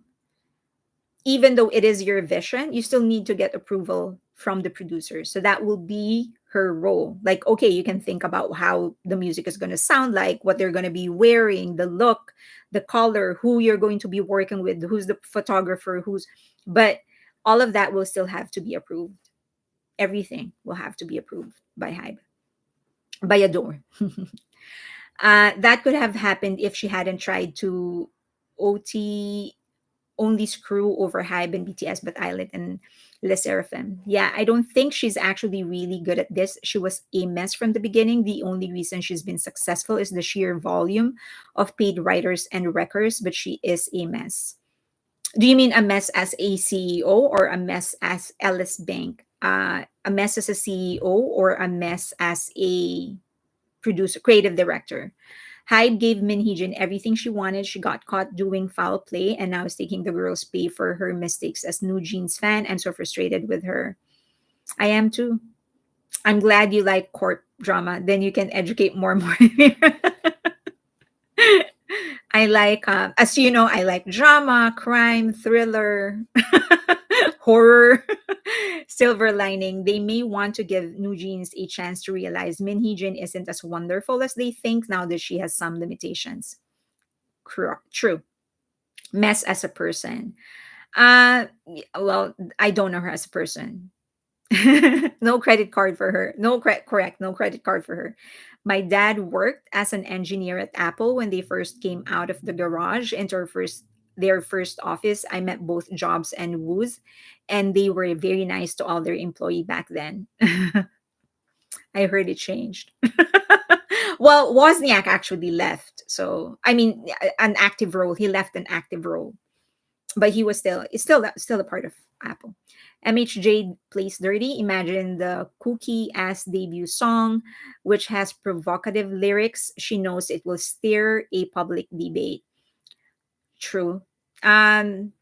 even though it is your vision, you still need to get approval from the producer. So that will be her role. Like, okay, you can think about how the music is going to sound like, what they're going to be wearing, the look, the color, who you're going to be working with, who's the photographer, but all of that will still have to be approved. Everything will have to be approved by Hybe, by a door. That could have happened if she hadn't tried to OT only screw over Hybe and BTS, but Islet and Le Seraphim. Yeah, I don't think she's actually really good at this. She was a mess from the beginning. The only reason she's been successful is the sheer volume of paid writers and wreckers, but she is a mess. Do you mean a mess as a CEO or a mess as Ellis Bank? A mess as a CEO or a mess as a producer, creative director? Hybe gave Min Heejin everything she wanted. She got caught doing foul play and now is taking the girl's pay for her mistakes. As NewJeans fan, I'm so frustrated with her. I am too. I'm glad you like court drama. Then you can educate more. I like, as you know, I like drama, crime, thriller, horror. Silver lining. They may want to give NewJeans a chance to realize Min Heejin isn't as wonderful as they think now that she has some limitations. True. Mess as a person. Well, I don't know her as a person. No credit card for her. Correct. No credit card for her. My dad worked as an engineer at Apple when they first came out of the garage into their first office. I met both Jobs and Woos, and they were very nice to all their employee back then. I heard it changed. Well, Wozniak actually left. So, I mean, an active role. He left an active role, but he was still a part of Apple. MHJ plays dirty. Imagine the Cookie as debut song, which has provocative lyrics. She knows it will stir a public debate. True. Um,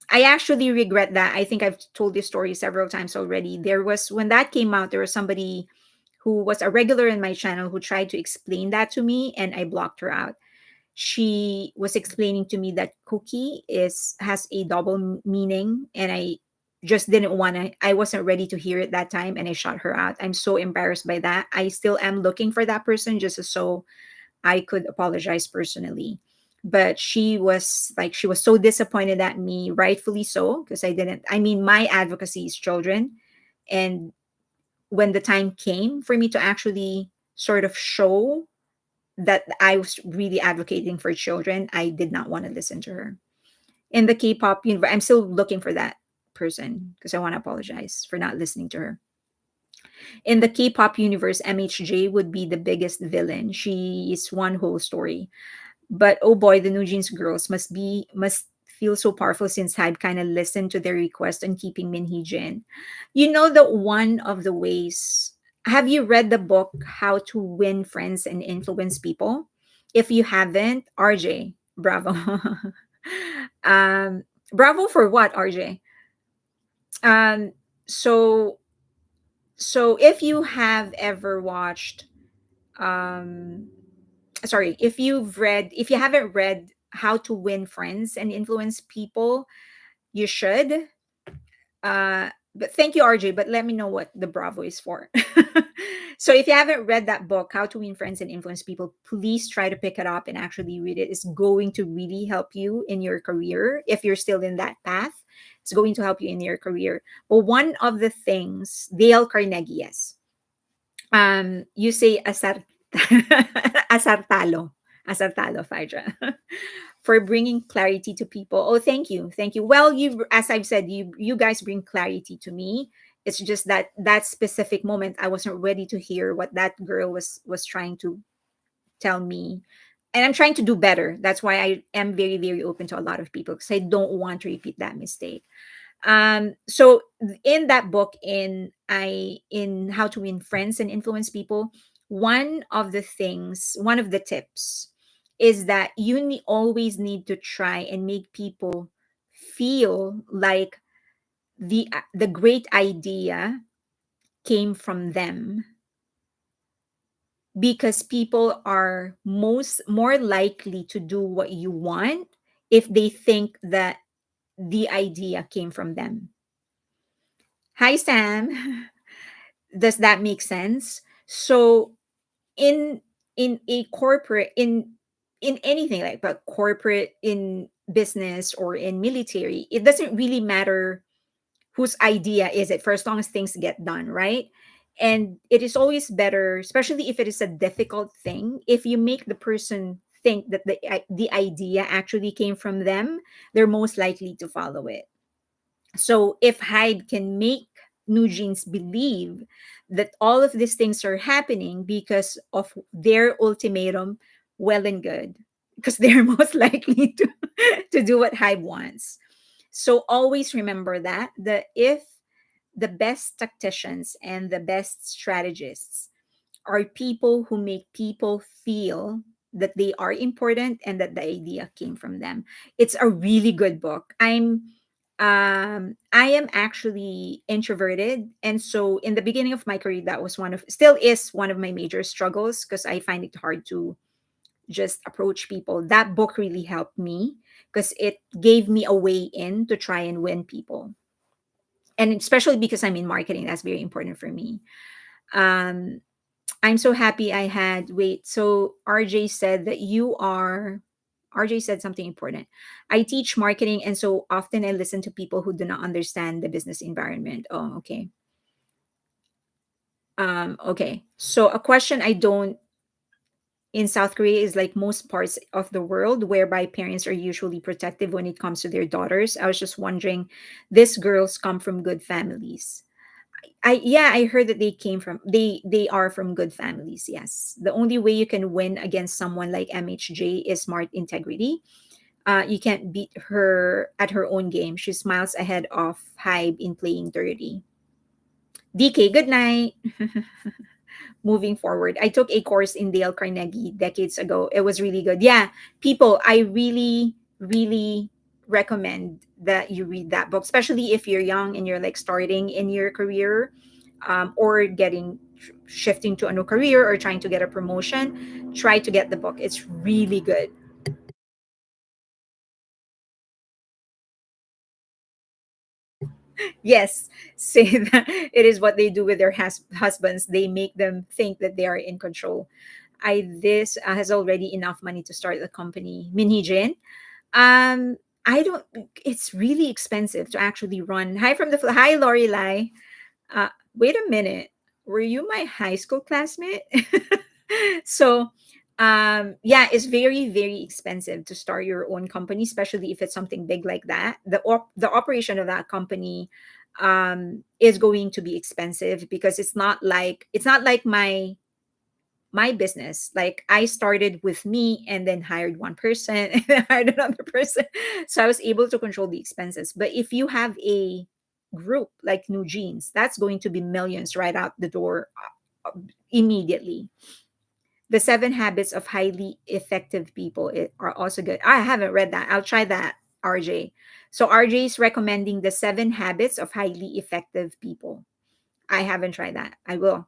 I actually regret that. I think I've told this story several times already. There was when that came out, there was somebody who was a regular in my channel who tried to explain that to me, and I blocked her out. She was explaining to me that cookie is has a double meaning, and I just didn't want to. I wasn't ready to hear it that time, and I shut her out. I'm so embarrassed by that. I still am looking for that person just so I could apologize personally. But she was so disappointed at me, rightfully so, because I didn't. I mean, my advocacy is children, and when the time came for me to actually sort of show that I was really advocating for children, I did not want to listen to her. In the K-pop universe, I'm still looking for that person because I want to apologize for not listening to her. In the K-pop universe, MHJ would be the biggest villain. She is one whole story. But oh boy, the NewJeans girls must feel so powerful since Hybe kind of listened to their request on keeping Min Hee-jin. You know that one of the ways. Have you read the book How to Win Friends and Influence People? If you haven't, RJ, bravo. Bravo for what, RJ? Um, so if you have ever watched um sorry, if you haven't read How to Win Friends and Influence People, you should. But thank you, RJ, but let me know what the bravo is for. So if you haven't read that book, How to Win Friends and Influence People, please try to pick it up and actually read it. It's going to really help you in your career if you're still in that path. It's going to help you in your career. But one of the things, Dale Carnegie, yes, you say asartalo, asartalo, Phaedra, for bringing clarity to people. Oh, thank you. Well, you, as I've said, you guys bring clarity to me. It's just that that specific moment, I wasn't ready to hear what that girl was trying to tell me, and I'm trying to do better. That's why I am very very open to a lot of people because I don't want to repeat that mistake. So in that book, in How to Win Friends and Influence People, one of the tips is that always need to try and make people feel like the great idea came from them, because people are more likely to do what you want if they think that the idea came from them. Hi, Sam. Does that make sense? So in a corporate, in anything like, but corporate, in business or in military, it doesn't really matter whose idea is it, for as long as things get done, right? And it is always better, especially if it is a difficult thing, if you make the person think that the idea actually came from them, they're most likely to follow it. So if Hyde can make NewJeans believe that all of these things are happening because of their ultimatum, well and good, because they're most likely to do what Hyde wants. So always remember that if the best tacticians and the best strategists are people who make people feel that they are important and that the idea came from them. It's a really good book. I am actually introverted, and so in the beginning of my career, that was still is one of my major struggles, because I find it hard to just approach people. That book really helped me because it gave me a way in to try and win people, and especially because I'm in marketing, that's very important for me. um I'm so happy I had wait. So RJ said something important. I teach marketing, and so often I listen to people who do not understand the business environment. Oh, okay. Okay. So a question I don't in South Korea is like most parts of the world, whereby parents are usually protective when it comes to their daughters. I was just wondering, these girls come from good families. I heard that they are from good families. Yes. The only way you can win against someone like MHJ is smart integrity. You can't beat her at her own game. She smiles ahead of Hybe in playing dirty. DK, good night. Moving forward, I took a course in Dale Carnegie decades ago. It was really good. Yeah, people, I really, really recommend that you read that book, especially if you're young and you're like starting in your career, or shifting to a new career or trying to get a promotion. Try to get the book. It's really good. Yes, say that it is what they do with their husbands. They make them think that they are in control. I this has already enough money to start the company. Minhijin. I don't. It's really expensive to actually run. Hi from the hi Lorelai. Wait a minute. Were you my high school classmate? So, yeah, it's very, very expensive to start your own company, especially if it's something big like that. The operation of that company is going to be expensive, because it's not like my business. Like, I started with me and then hired one person and then hired another person. So I was able to control the expenses. But if you have a group like New Jeans, that's going to be millions right out the door, immediately. The Seven Habits of Highly Effective People are also good. I haven't read that. I'll try that, RJ. So RJ is recommending the Seven Habits of Highly Effective People. I haven't tried that. I will.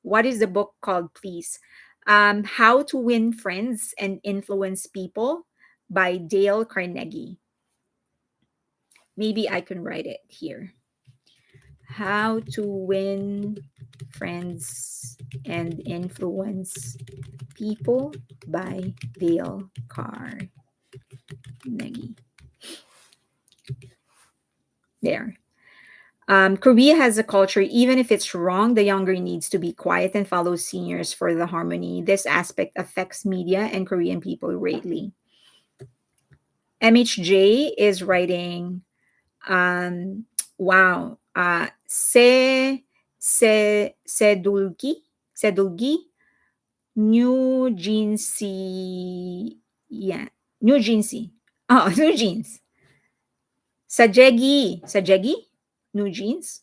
What is the book called, please? How to Win Friends and Influence People by Dale Carnegie. Maybe I can write it here. How to Win Friends and Influence People by Dale Carnegie. There. Korea has a culture, even if it's wrong, the younger needs to be quiet and follow seniors for the harmony. This aspect affects media and Korean people greatly. MHJ is writing, wow, Sedulgi, New Jeansy, yeah, New Jeansy. Oh, New Jeans. Sajegi, New Jeans.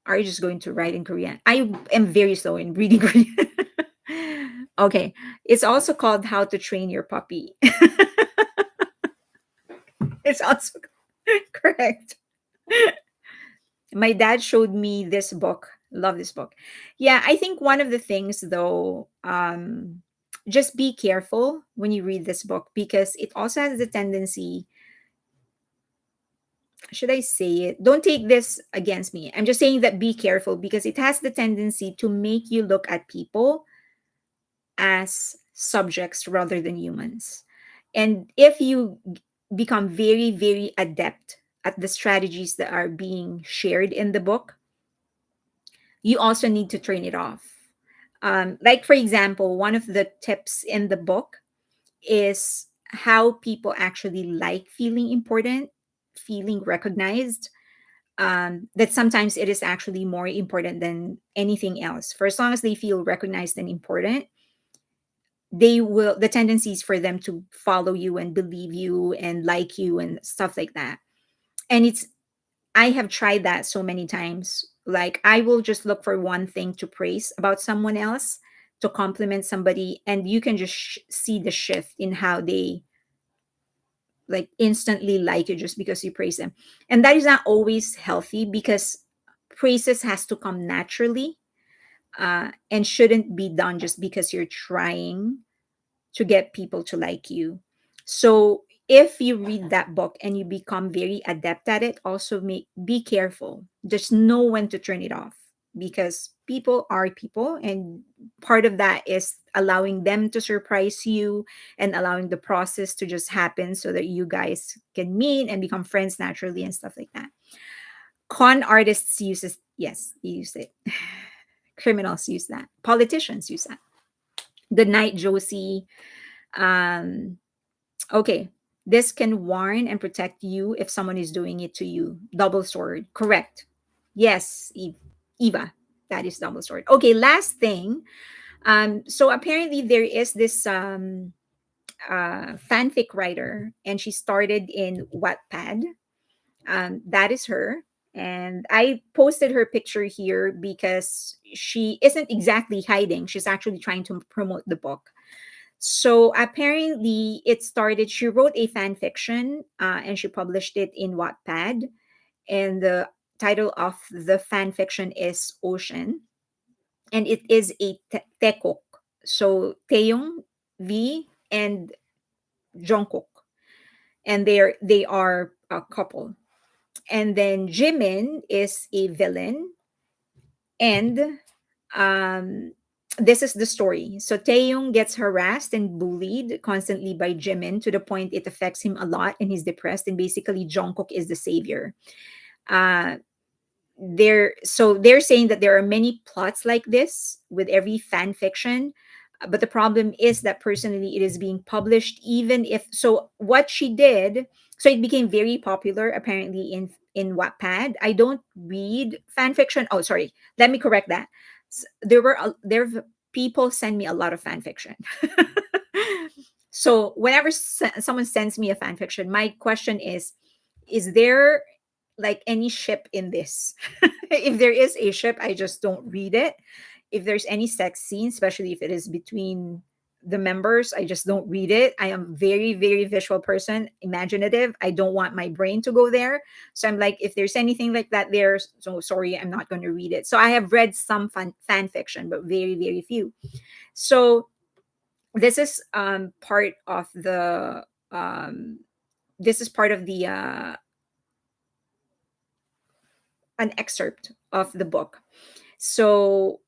Are you just going to write in Korean? I am very slow in reading Korean. Okay. It's also called How to Train Your Puppy. It's also correct. My dad showed me this book. Love this book. Yeah, I think one of the things though, just be careful when you read this book, because it also has the tendency, should I say it? Don't take this against me. I'm just saying that be careful because it has the tendency to make you look at people as subjects rather than humans. And if you become very, very adept at the strategies that are being shared in the book, you also need to turn it off. Like, for example, one of the tips in the book is how people actually like feeling important, feeling recognized. That sometimes it is actually more important than anything else. For as long as they feel recognized and important, the tendencies for them to follow you and believe you and like you and stuff like that. And it's I have tried that so many times. Like, I will just look for one thing to praise about someone else, to compliment somebody, and you can just see the shift in how they like instantly like you just because you praise them. And that is not always healthy because praises has to come naturally, and shouldn't be done just because you're trying to get people to like you. So if you read that book and you become very adept at it, also be careful. Just know when to turn it off because people are people, and part of that is allowing them to surprise you and allowing the process to just happen so that you guys can meet and become friends naturally and stuff like that. Con artists use it. Yes, they use it. Criminals use that. Politicians use that. Good night, Josie. Um, Okay. This can warn and protect you if someone is doing it to you. Double sword. Correct. Yes, Eva. That is double sword. Okay, last thing. So apparently there is this fanfic writer, and she started in Wattpad. That is her. And I posted her picture here because she isn't exactly hiding. She's actually trying to promote the book. So apparently, it started. She wrote a fan fiction, and she published it in Wattpad. And the title of the fan fiction is Ocean, and it is a tekok. So Taeyong, V, and Jungkook, and they are a couple. And then Jimin is a villain, and um this is the story. So Taeyong gets harassed and bullied constantly by Jimin to the point it affects him a lot and he's depressed, and basically Jungkook is the savior. Uh they're saying that there are many plots like this with every fan fiction, but the problem is that personally it is being published even if so what she did. So it became very popular apparently in Wattpad. I don't read fan fiction. Oh, sorry, let me correct that. People send me a lot of fan fiction. So whenever someone sends me a fan fiction, my question is there like any ship in this? If there is a ship, I just don't read it. If there's any sex scene, especially if it is between the members, I just don't read it. I am very, very visual person, imaginative. I don't want my brain to go there. So I'm like, if there's anything like that there, so sorry, I'm not going to read it. So I have read some fan fiction, but very, very few. So this is part of the this is part of the an excerpt of the book. So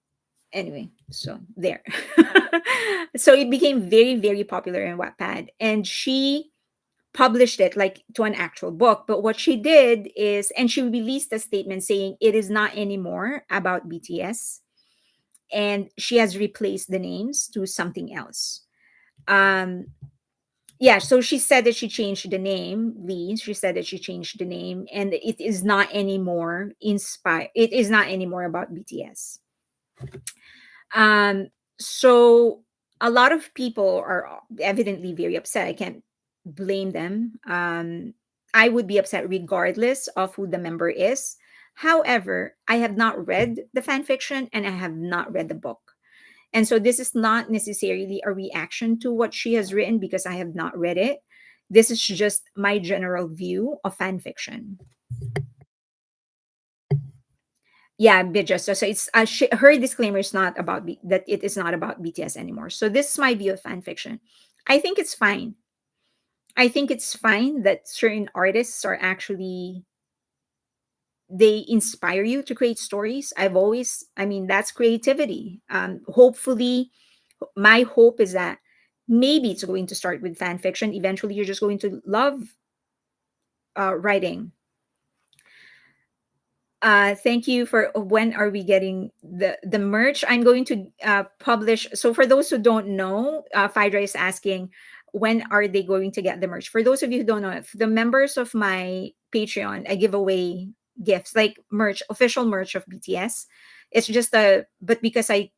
anyway, so there. So it became very, very popular in Wattpad, and she published it like to an actual book. But what she did is, and she released a statement saying it is not anymore about BTS, and she has replaced the names to something else. Um, yeah, so she said that she changed the name, Lee. She said that she changed the name, and it is not anymore inspired. It is not anymore about BTS. Um, so a lot of people are evidently very upset. I can't blame them. I would be upset regardless of who the member is. However, I have not read the fan fiction and I have not read the book. And so this is not necessarily a reaction to what she has written because I have not read it. This is just my general view of fan fiction. Yeah, just so it's her disclaimer is not about that it is not about BTS anymore. So this is my view of fan fiction. I think it's fine. I think it's fine that certain artists are actually they inspire you to create stories. I've always, I mean, that's creativity. Hopefully, my hope is that maybe it's going to start with fan fiction. Eventually, you're just going to love writing. Thank you for when are we getting the merch? I'm going to publish. So for those who don't know, Phaedra is asking when are they going to get the merch. For those of you who don't know, if the members of my Patreon, I give away gifts like merch, official merch of BTS. It's just a but because I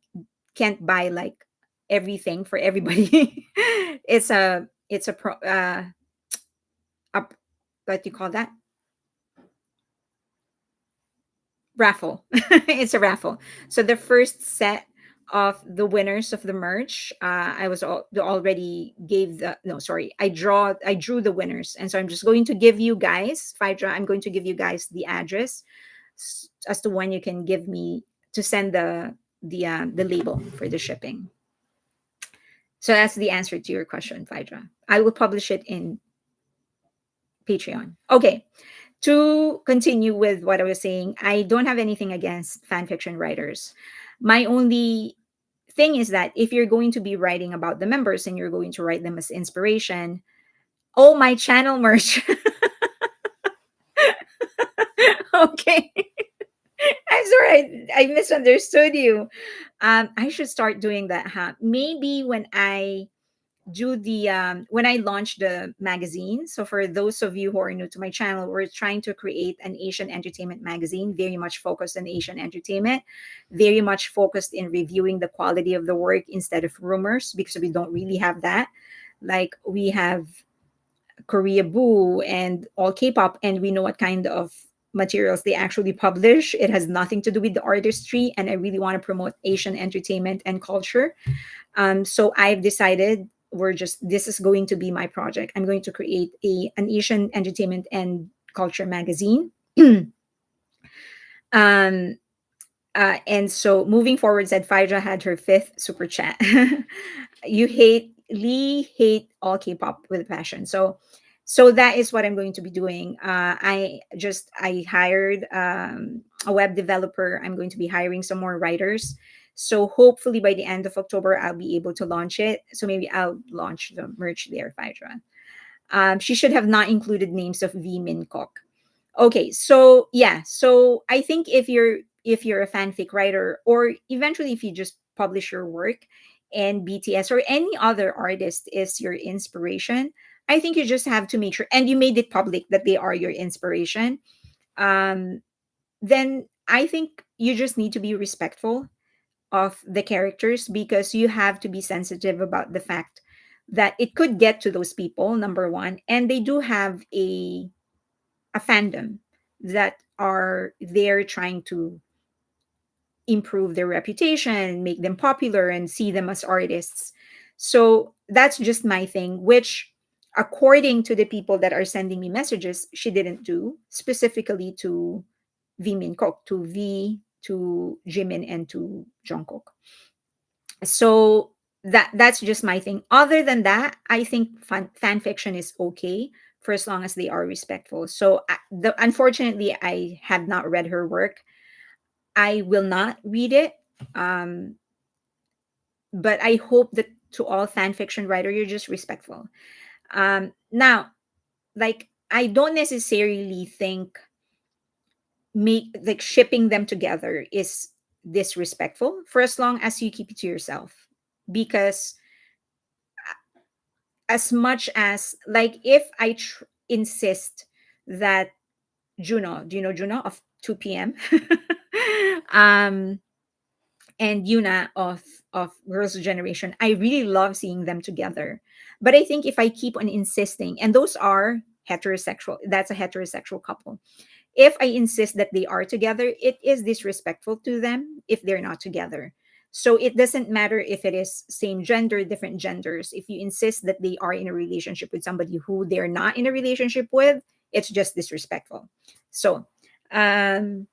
can't buy like everything for everybody. It's a pro a, what do you call that, raffle. It's a raffle. So the first set of the winners of the merch, already gave the no sorry I drew the winners, and so I'm just going to give you guys Phaedra, I'm going to give you guys the address as to when you can give me to send the label for the shipping. So that's the answer to your question, Phaedra. I will publish it in Patreon. Okay. To continue with what I was saying, I don't have anything against fan fiction writers. My only thing is that if you're going to be writing about the members and you're going to write them as inspiration, oh, my channel merch. Okay. I'm sorry, I misunderstood you. I should start doing that, huh? Maybe when I launched the magazine. So for those of you who are new to my channel, we're trying to create an Asian entertainment magazine, very much focused on Asian entertainment, very much focused in reviewing the quality of the work instead of rumors, because we don't really have that. Like we have Korea Boo and all K-pop, and we know what kind of materials they actually publish. It has nothing to do with the artistry, and I really want to promote Asian entertainment and culture. So I've decided this is going to be my project. I'm going to create an Asian entertainment and culture magazine. um, and so moving forward, said Phaedra had her fifth super chat. You hate Lee hate all K-pop with passion. So that is what I'm going to be doing. I hired a web developer. I'm going to be hiring some more writers. So hopefully by the end of October, I'll be able to launch it. So maybe I'll launch the merch there, Phaedra. She should have not included names of V Min Kok. Okay, so yeah, so I think if you're a fanfic writer, or eventually if you just publish your work and BTS or any other artist is your inspiration, I think you just have to make sure and you made it public that they are your inspiration. Um, then I think you just need to be respectful of the characters, because you have to be sensitive about the fact that it could get to those people, number one, and they do have a fandom that are there trying to improve their reputation, make them popular, and see them as artists. So that's just my thing, which, according to the people that are sending me messages, she didn't do specifically to V Min Kok, to V, to Jimin, and to Jungkook. So that's just my thing. Other than that, I think fan fiction is okay for as long as they are respectful. So unfortunately, I have not read her work. I will not read it. Um, but I hope that to all fan fiction writer, you're just respectful. Now, like I don't necessarily think make like shipping them together is disrespectful for as long as you keep it to yourself, because as much as like if insist that Juno, do you know Juno of 2 p.m. um and Yuna of Girls' Generation, I really love seeing them together. But I think if I keep on insisting, and those are heterosexual, that's a heterosexual couple. If I insist that they are together, it is disrespectful to them if they're not together. So it doesn't matter if it is same gender, different genders. If you insist that they are in a relationship with somebody who they're not in a relationship with, it's just disrespectful. So, um,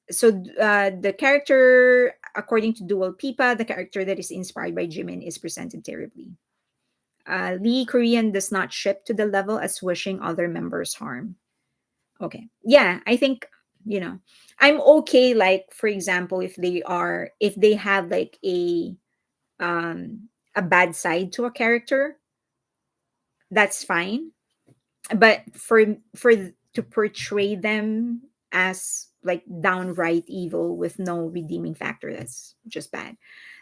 the character, according to Dual Pipa, the character that is inspired by Jimin is presented terribly. Lee Korean does not ship to the level as wishing other members harm. Okay. Yeah, I think you know, I'm okay, like for example, if they have like a bad side to a character, that's fine. But to portray them as like downright evil with no redeeming factor, that's just bad.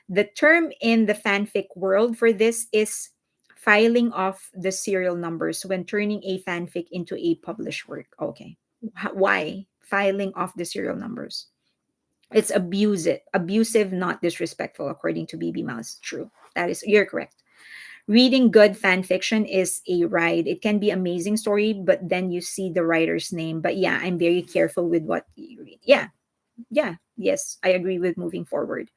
The term in the fanfic world for this is filing off the serial numbers when turning a fanfic into a published work. Okay. Why filing off the serial numbers? It's abusive, not disrespectful, according to BB Mouse. True. That is, you're correct. Reading good fan fiction is a ride. It can be amazing story, but then you see the writer's name. But yeah, I'm very careful with what you read. Yeah, yeah, yes, I agree with moving forward.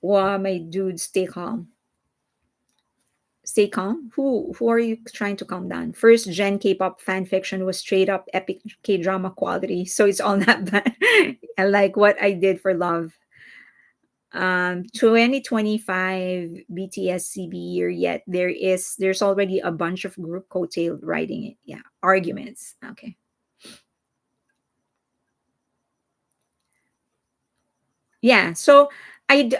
Wow, my dude, stay calm. Stay calm. Who are you trying to calm down? First gen K-pop fan fiction was straight up epic K-drama quality, so it's all not bad. I like what I did for love. 2025 BTS CB year, yet there's already a bunch of group coattail riding it. Yeah, arguments. Okay. Yeah, so I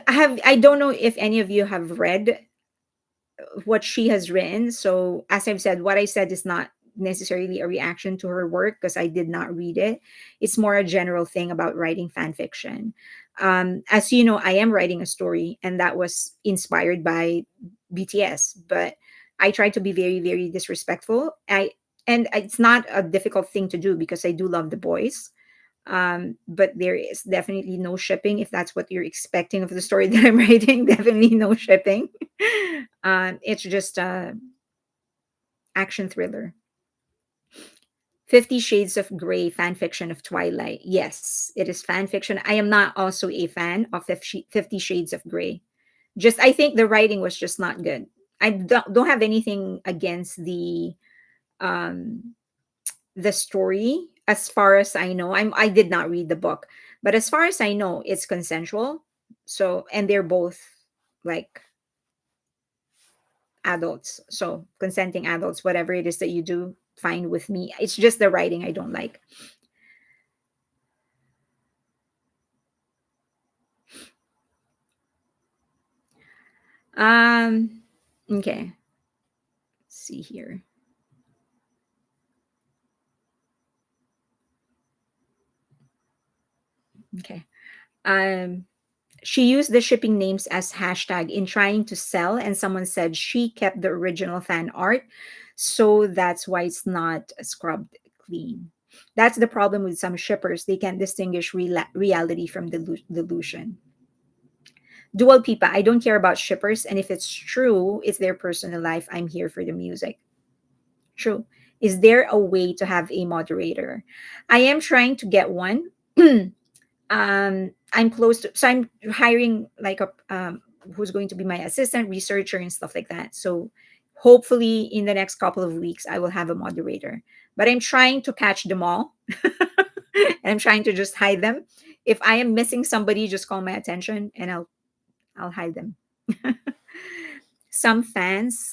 don't know if any of you have read what she has written. So, as I've said, what I said is not necessarily a reaction to her work because I did not read it. It's more a general thing about writing fan fiction. As you know, I am writing a story, and that was inspired by BTS. But I try to be very, very disrespectful. And it's not a difficult thing to do because I do love the boys. But there is definitely no shipping if that's what you're expecting of the story that I'm writing. Definitely no shipping. It's just a action thriller. 50 Shades of Grey fan fiction of Twilight. Yes, it is fan fiction. I am not also a fan of 50 Shades of Grey. Just I think the writing was just not good. I don't have anything against um the story as far as I know. I did not read the book, but as far as I know, it's consensual. So and they're both like adults. So consenting adults, whatever it is that you do, fine with me. It's just the writing I don't like. Um okay. Let's see here. Okay. Um she used the shipping names as hashtag in trying to sell, and someone said she kept the original fan art, so that's why it's not scrubbed clean. That's the problem with some shippers. They can't distinguish reality from delusion. Dual Pipa, I don't care about shippers, and if it's true, it's their personal life. I'm here for the music. True. Is there a way to have a moderator? I am trying to get one. I'm close to, so I'm hiring like a who's going to be my assistant researcher and stuff like that. So hopefully in the next couple of weeks I will have a moderator. But I'm trying to catch them all. And I'm trying to just hide them. If I am missing somebody, just call my attention and I'll hide them. Some fans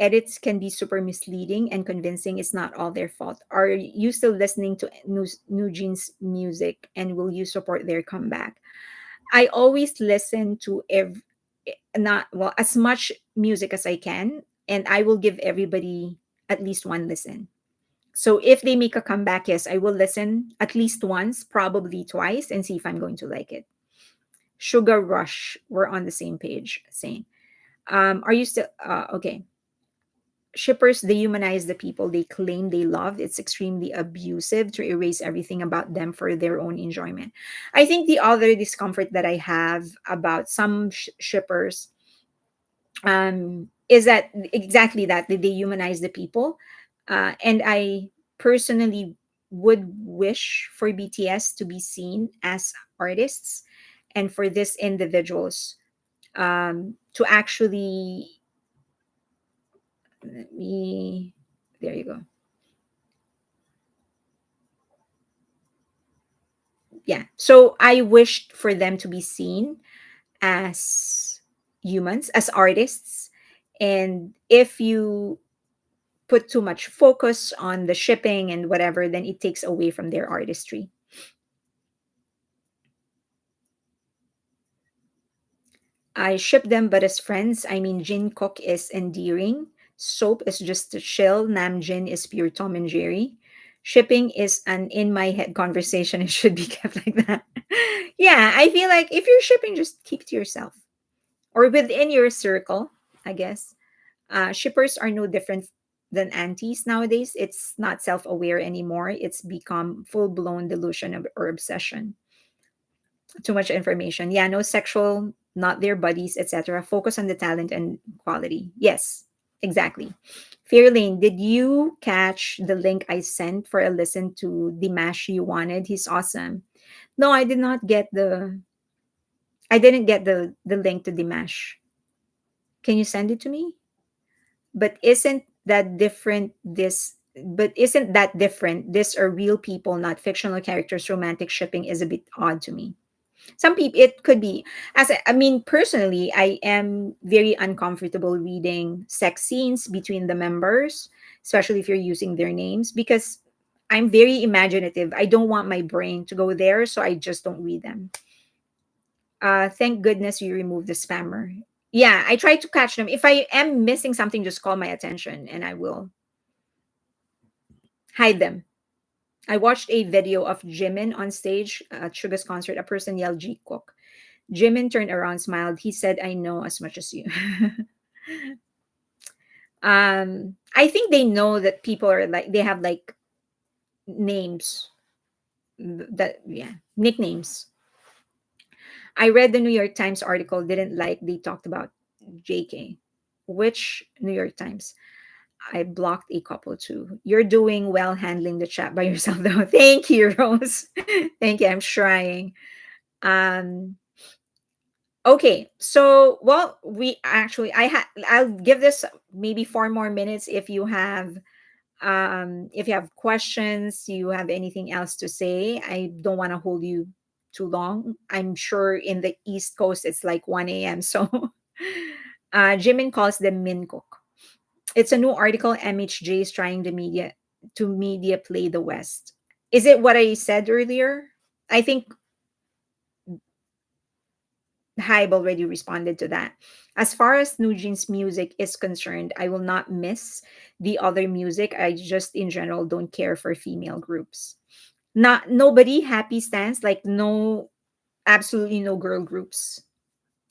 edits can be super misleading and convincing. It's not all their fault. Are you still listening to NewJeans music, and will you support their comeback? I always listen to not well as much music as I can, and I will give everybody at least one listen. So if they make a comeback, yes, I will listen at least once, probably twice, and see if I'm going to like it. Sugar Rush, we're on the same page. Same. Are you still okay? Shippers dehumanize the people they claim they love. It's extremely abusive to erase everything about them for their own enjoyment. I think the other discomfort that I have about some shippers is that exactly that they dehumanize the people. And I personally would wish for BTS to be seen as artists and for these individuals to actually let me there you go. Yeah, so I wished for them to be seen as humans, as artists. And if you put too much focus on the shipping and whatever, then it takes away from their artistry. I ship them, but as friends, I mean, Jin Cook is endearing. Soap is just a chill. Namjin is pure Tom and Jerry. Shipping is an in my head conversation. It should be kept like that. Yeah, I feel like if you're shipping, just keep it to yourself or within your circle, I guess. Shippers are no different than aunties nowadays. It's not self aware anymore, it's become full blown delusion or obsession. Too much information. Yeah, no sexual, not their buddies, etc. Focus on the talent and quality. Yes, exactly. Fairlane, did you catch the link I sent for a listen to Dimash you wanted? He's awesome. No, I didn't get the link to Dimash. Can you send it to me? But isn't that different? These are real people, not fictional characters. Romantic shipping is a bit odd to me. Some people, it could be, I mean, personally, I am very uncomfortable reading sex scenes between the members, especially if you're using their names, because I'm very imaginative. I don't want my brain to go there, so I just don't read them. Thank goodness you removed the spammer. Yeah, I try to catch them. If I am missing something, just call my attention and I will hide them. I watched a video of Jimin on stage at Suga's concert. A person yelled G Cook. Jimin turned around, smiled. He said, I know as much as you. I think they know that people are like, they have like names that, yeah, nicknames. I read the New York Times article, didn't like they talked about JK. Which New York Times? I blocked a couple too. You're doing well handling the chat by yourself though. Thank you, Rose. Thank you. I'm trying. Um, Okay, so well, we actually I'll give this maybe 4 more minutes if you have questions, you have anything else to say. I don't want to hold you too long. I'm sure in the East Coast it's like 1 a.m. So Jimin calls them Min Cook. It's a new article. MHJ is trying to media play the West. Is it what I said earlier? I think Hybe already responded to that. As far as NewJeans music is concerned, I will not miss the other music. I just in general don't care for female groups. Not nobody happy stands like no absolutely no girl groups.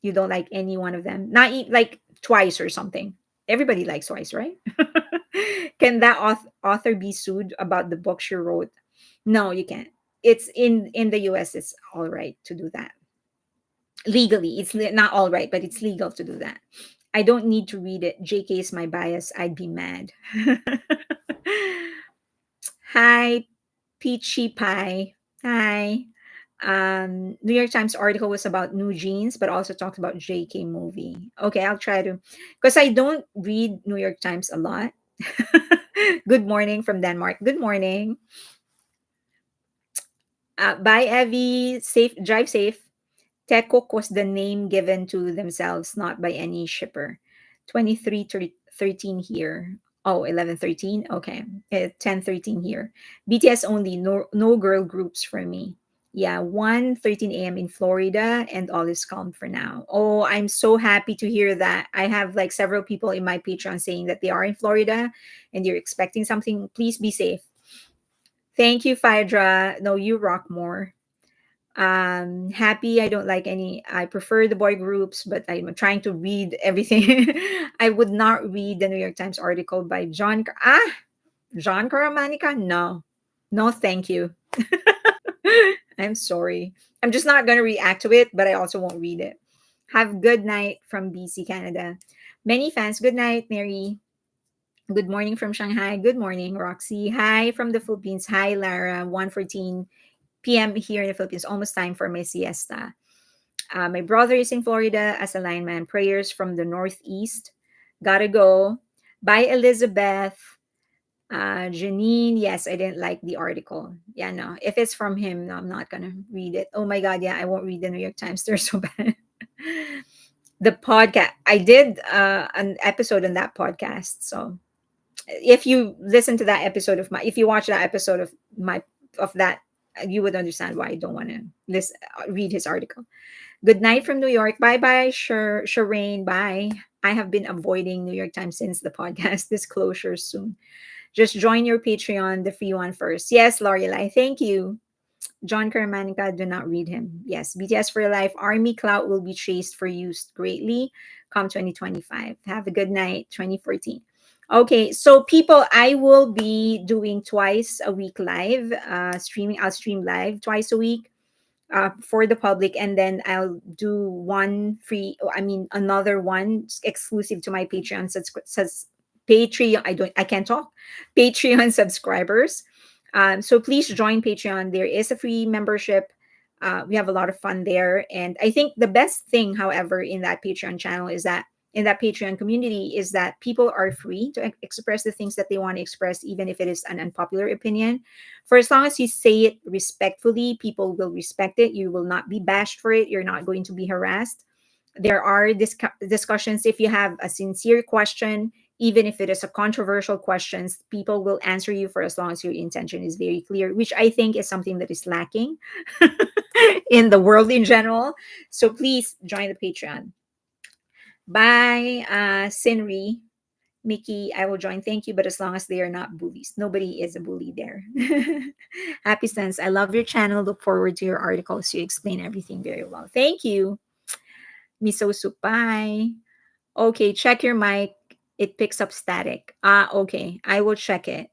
You don't like any one of them. Not like Twice or something. Everybody likes Twice, right? Can that author be sued about the book she wrote? No, you can't. It's in the US. It's all right to do that legally. It's not all right, but it's legal to do that. I don't need to read it. JK is my bias. I'd be mad. Hi, Peachy Pie. Hi. New York Times article was about New Jeans, but also talked about JK movie. Okay, I'll try to, because I don't read New York Times a lot. Good morning from Denmark. Good morning. Bye, Evie. Safe, drive safe. Tekok was the name given to themselves, not by any shipper. 13 here. Oh, 11:13. Okay. 10:13 here. BTS only, no girl groups for me. Yeah, 1:13 a.m. in Florida and all is calm for now. Oh, I'm so happy to hear that. I have like several people in my Patreon saying that they are in Florida and they're expecting something. Please be safe. Thank you, Phaedra. No, you rock more. Happy, I don't like any. I prefer the boy groups, but I'm trying to read everything. I would not read the New York Times article by John Caramanica. No, no, thank you. I'm sorry. I'm just not gonna react to it, but I also won't read it. Have good night from BC, Canada. Many fans. Good night, Mary. Good morning from Shanghai. Good morning, Roxy. Hi from the Philippines. Hi, Lara. 1:14 p.m. here in the Philippines. Almost time for my siesta. My brother is in Florida as a lineman. Prayers from the Northeast. Gotta go. Bye, Elizabeth. Janine, yes, I didn't like the article. Yeah, no. If it's from him, no, I'm not gonna read it. Oh my god, yeah, I won't read the New York Times. They're so bad. The podcast. I did an episode on that podcast. So If you listen to that episode of my, if you watch that episode of my, of that, you would understand why I don't want to read his article. Good night from New York. Bye bye, Shireen. Bye. I have been avoiding New York Times since the podcast disclosure soon. Just join your Patreon, the free one first. Yes, Lorelai. Thank you. John Caramanica, do not read him. Yes, BTS for life. Army clout will be chased for use greatly come 2025. Have a good night, 2014. Okay, so people, I will be doing twice a week live streaming. I'll stream live twice a week for the public, and then I'll do one free, I mean another one exclusive to my Patreon Patreon, I can't talk, Patreon subscribers. So please join Patreon. There is a free membership. We have a lot of fun there, and I think the best thing, however, in that Patreon channel is that, in that Patreon community, is that people are free to express the things that they want to express, even if it is an unpopular opinion. For as long as you say it respectfully, people will respect it. You will not be bashed for it. You're not going to be harassed. There are discussions. If you have a sincere question, even if it is a controversial question, people will answer you for as long as your intention is very clear, which I think is something that is lacking in the world in general. So please join the Patreon. Bye, Sinri. Mickey, I will join. Thank you. But as long as they are not bullies, nobody is a bully there. Happy Sense. I love your channel. Look forward to your articles. You explain everything very well. Thank you. Miso soup. Bye. Okay, check your mic. It picks up static. Okay. I will check it.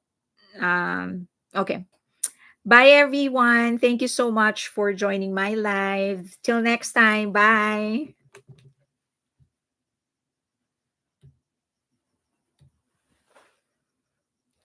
Okay. Bye, everyone. Thank you so much for joining my live. Till next time. Bye.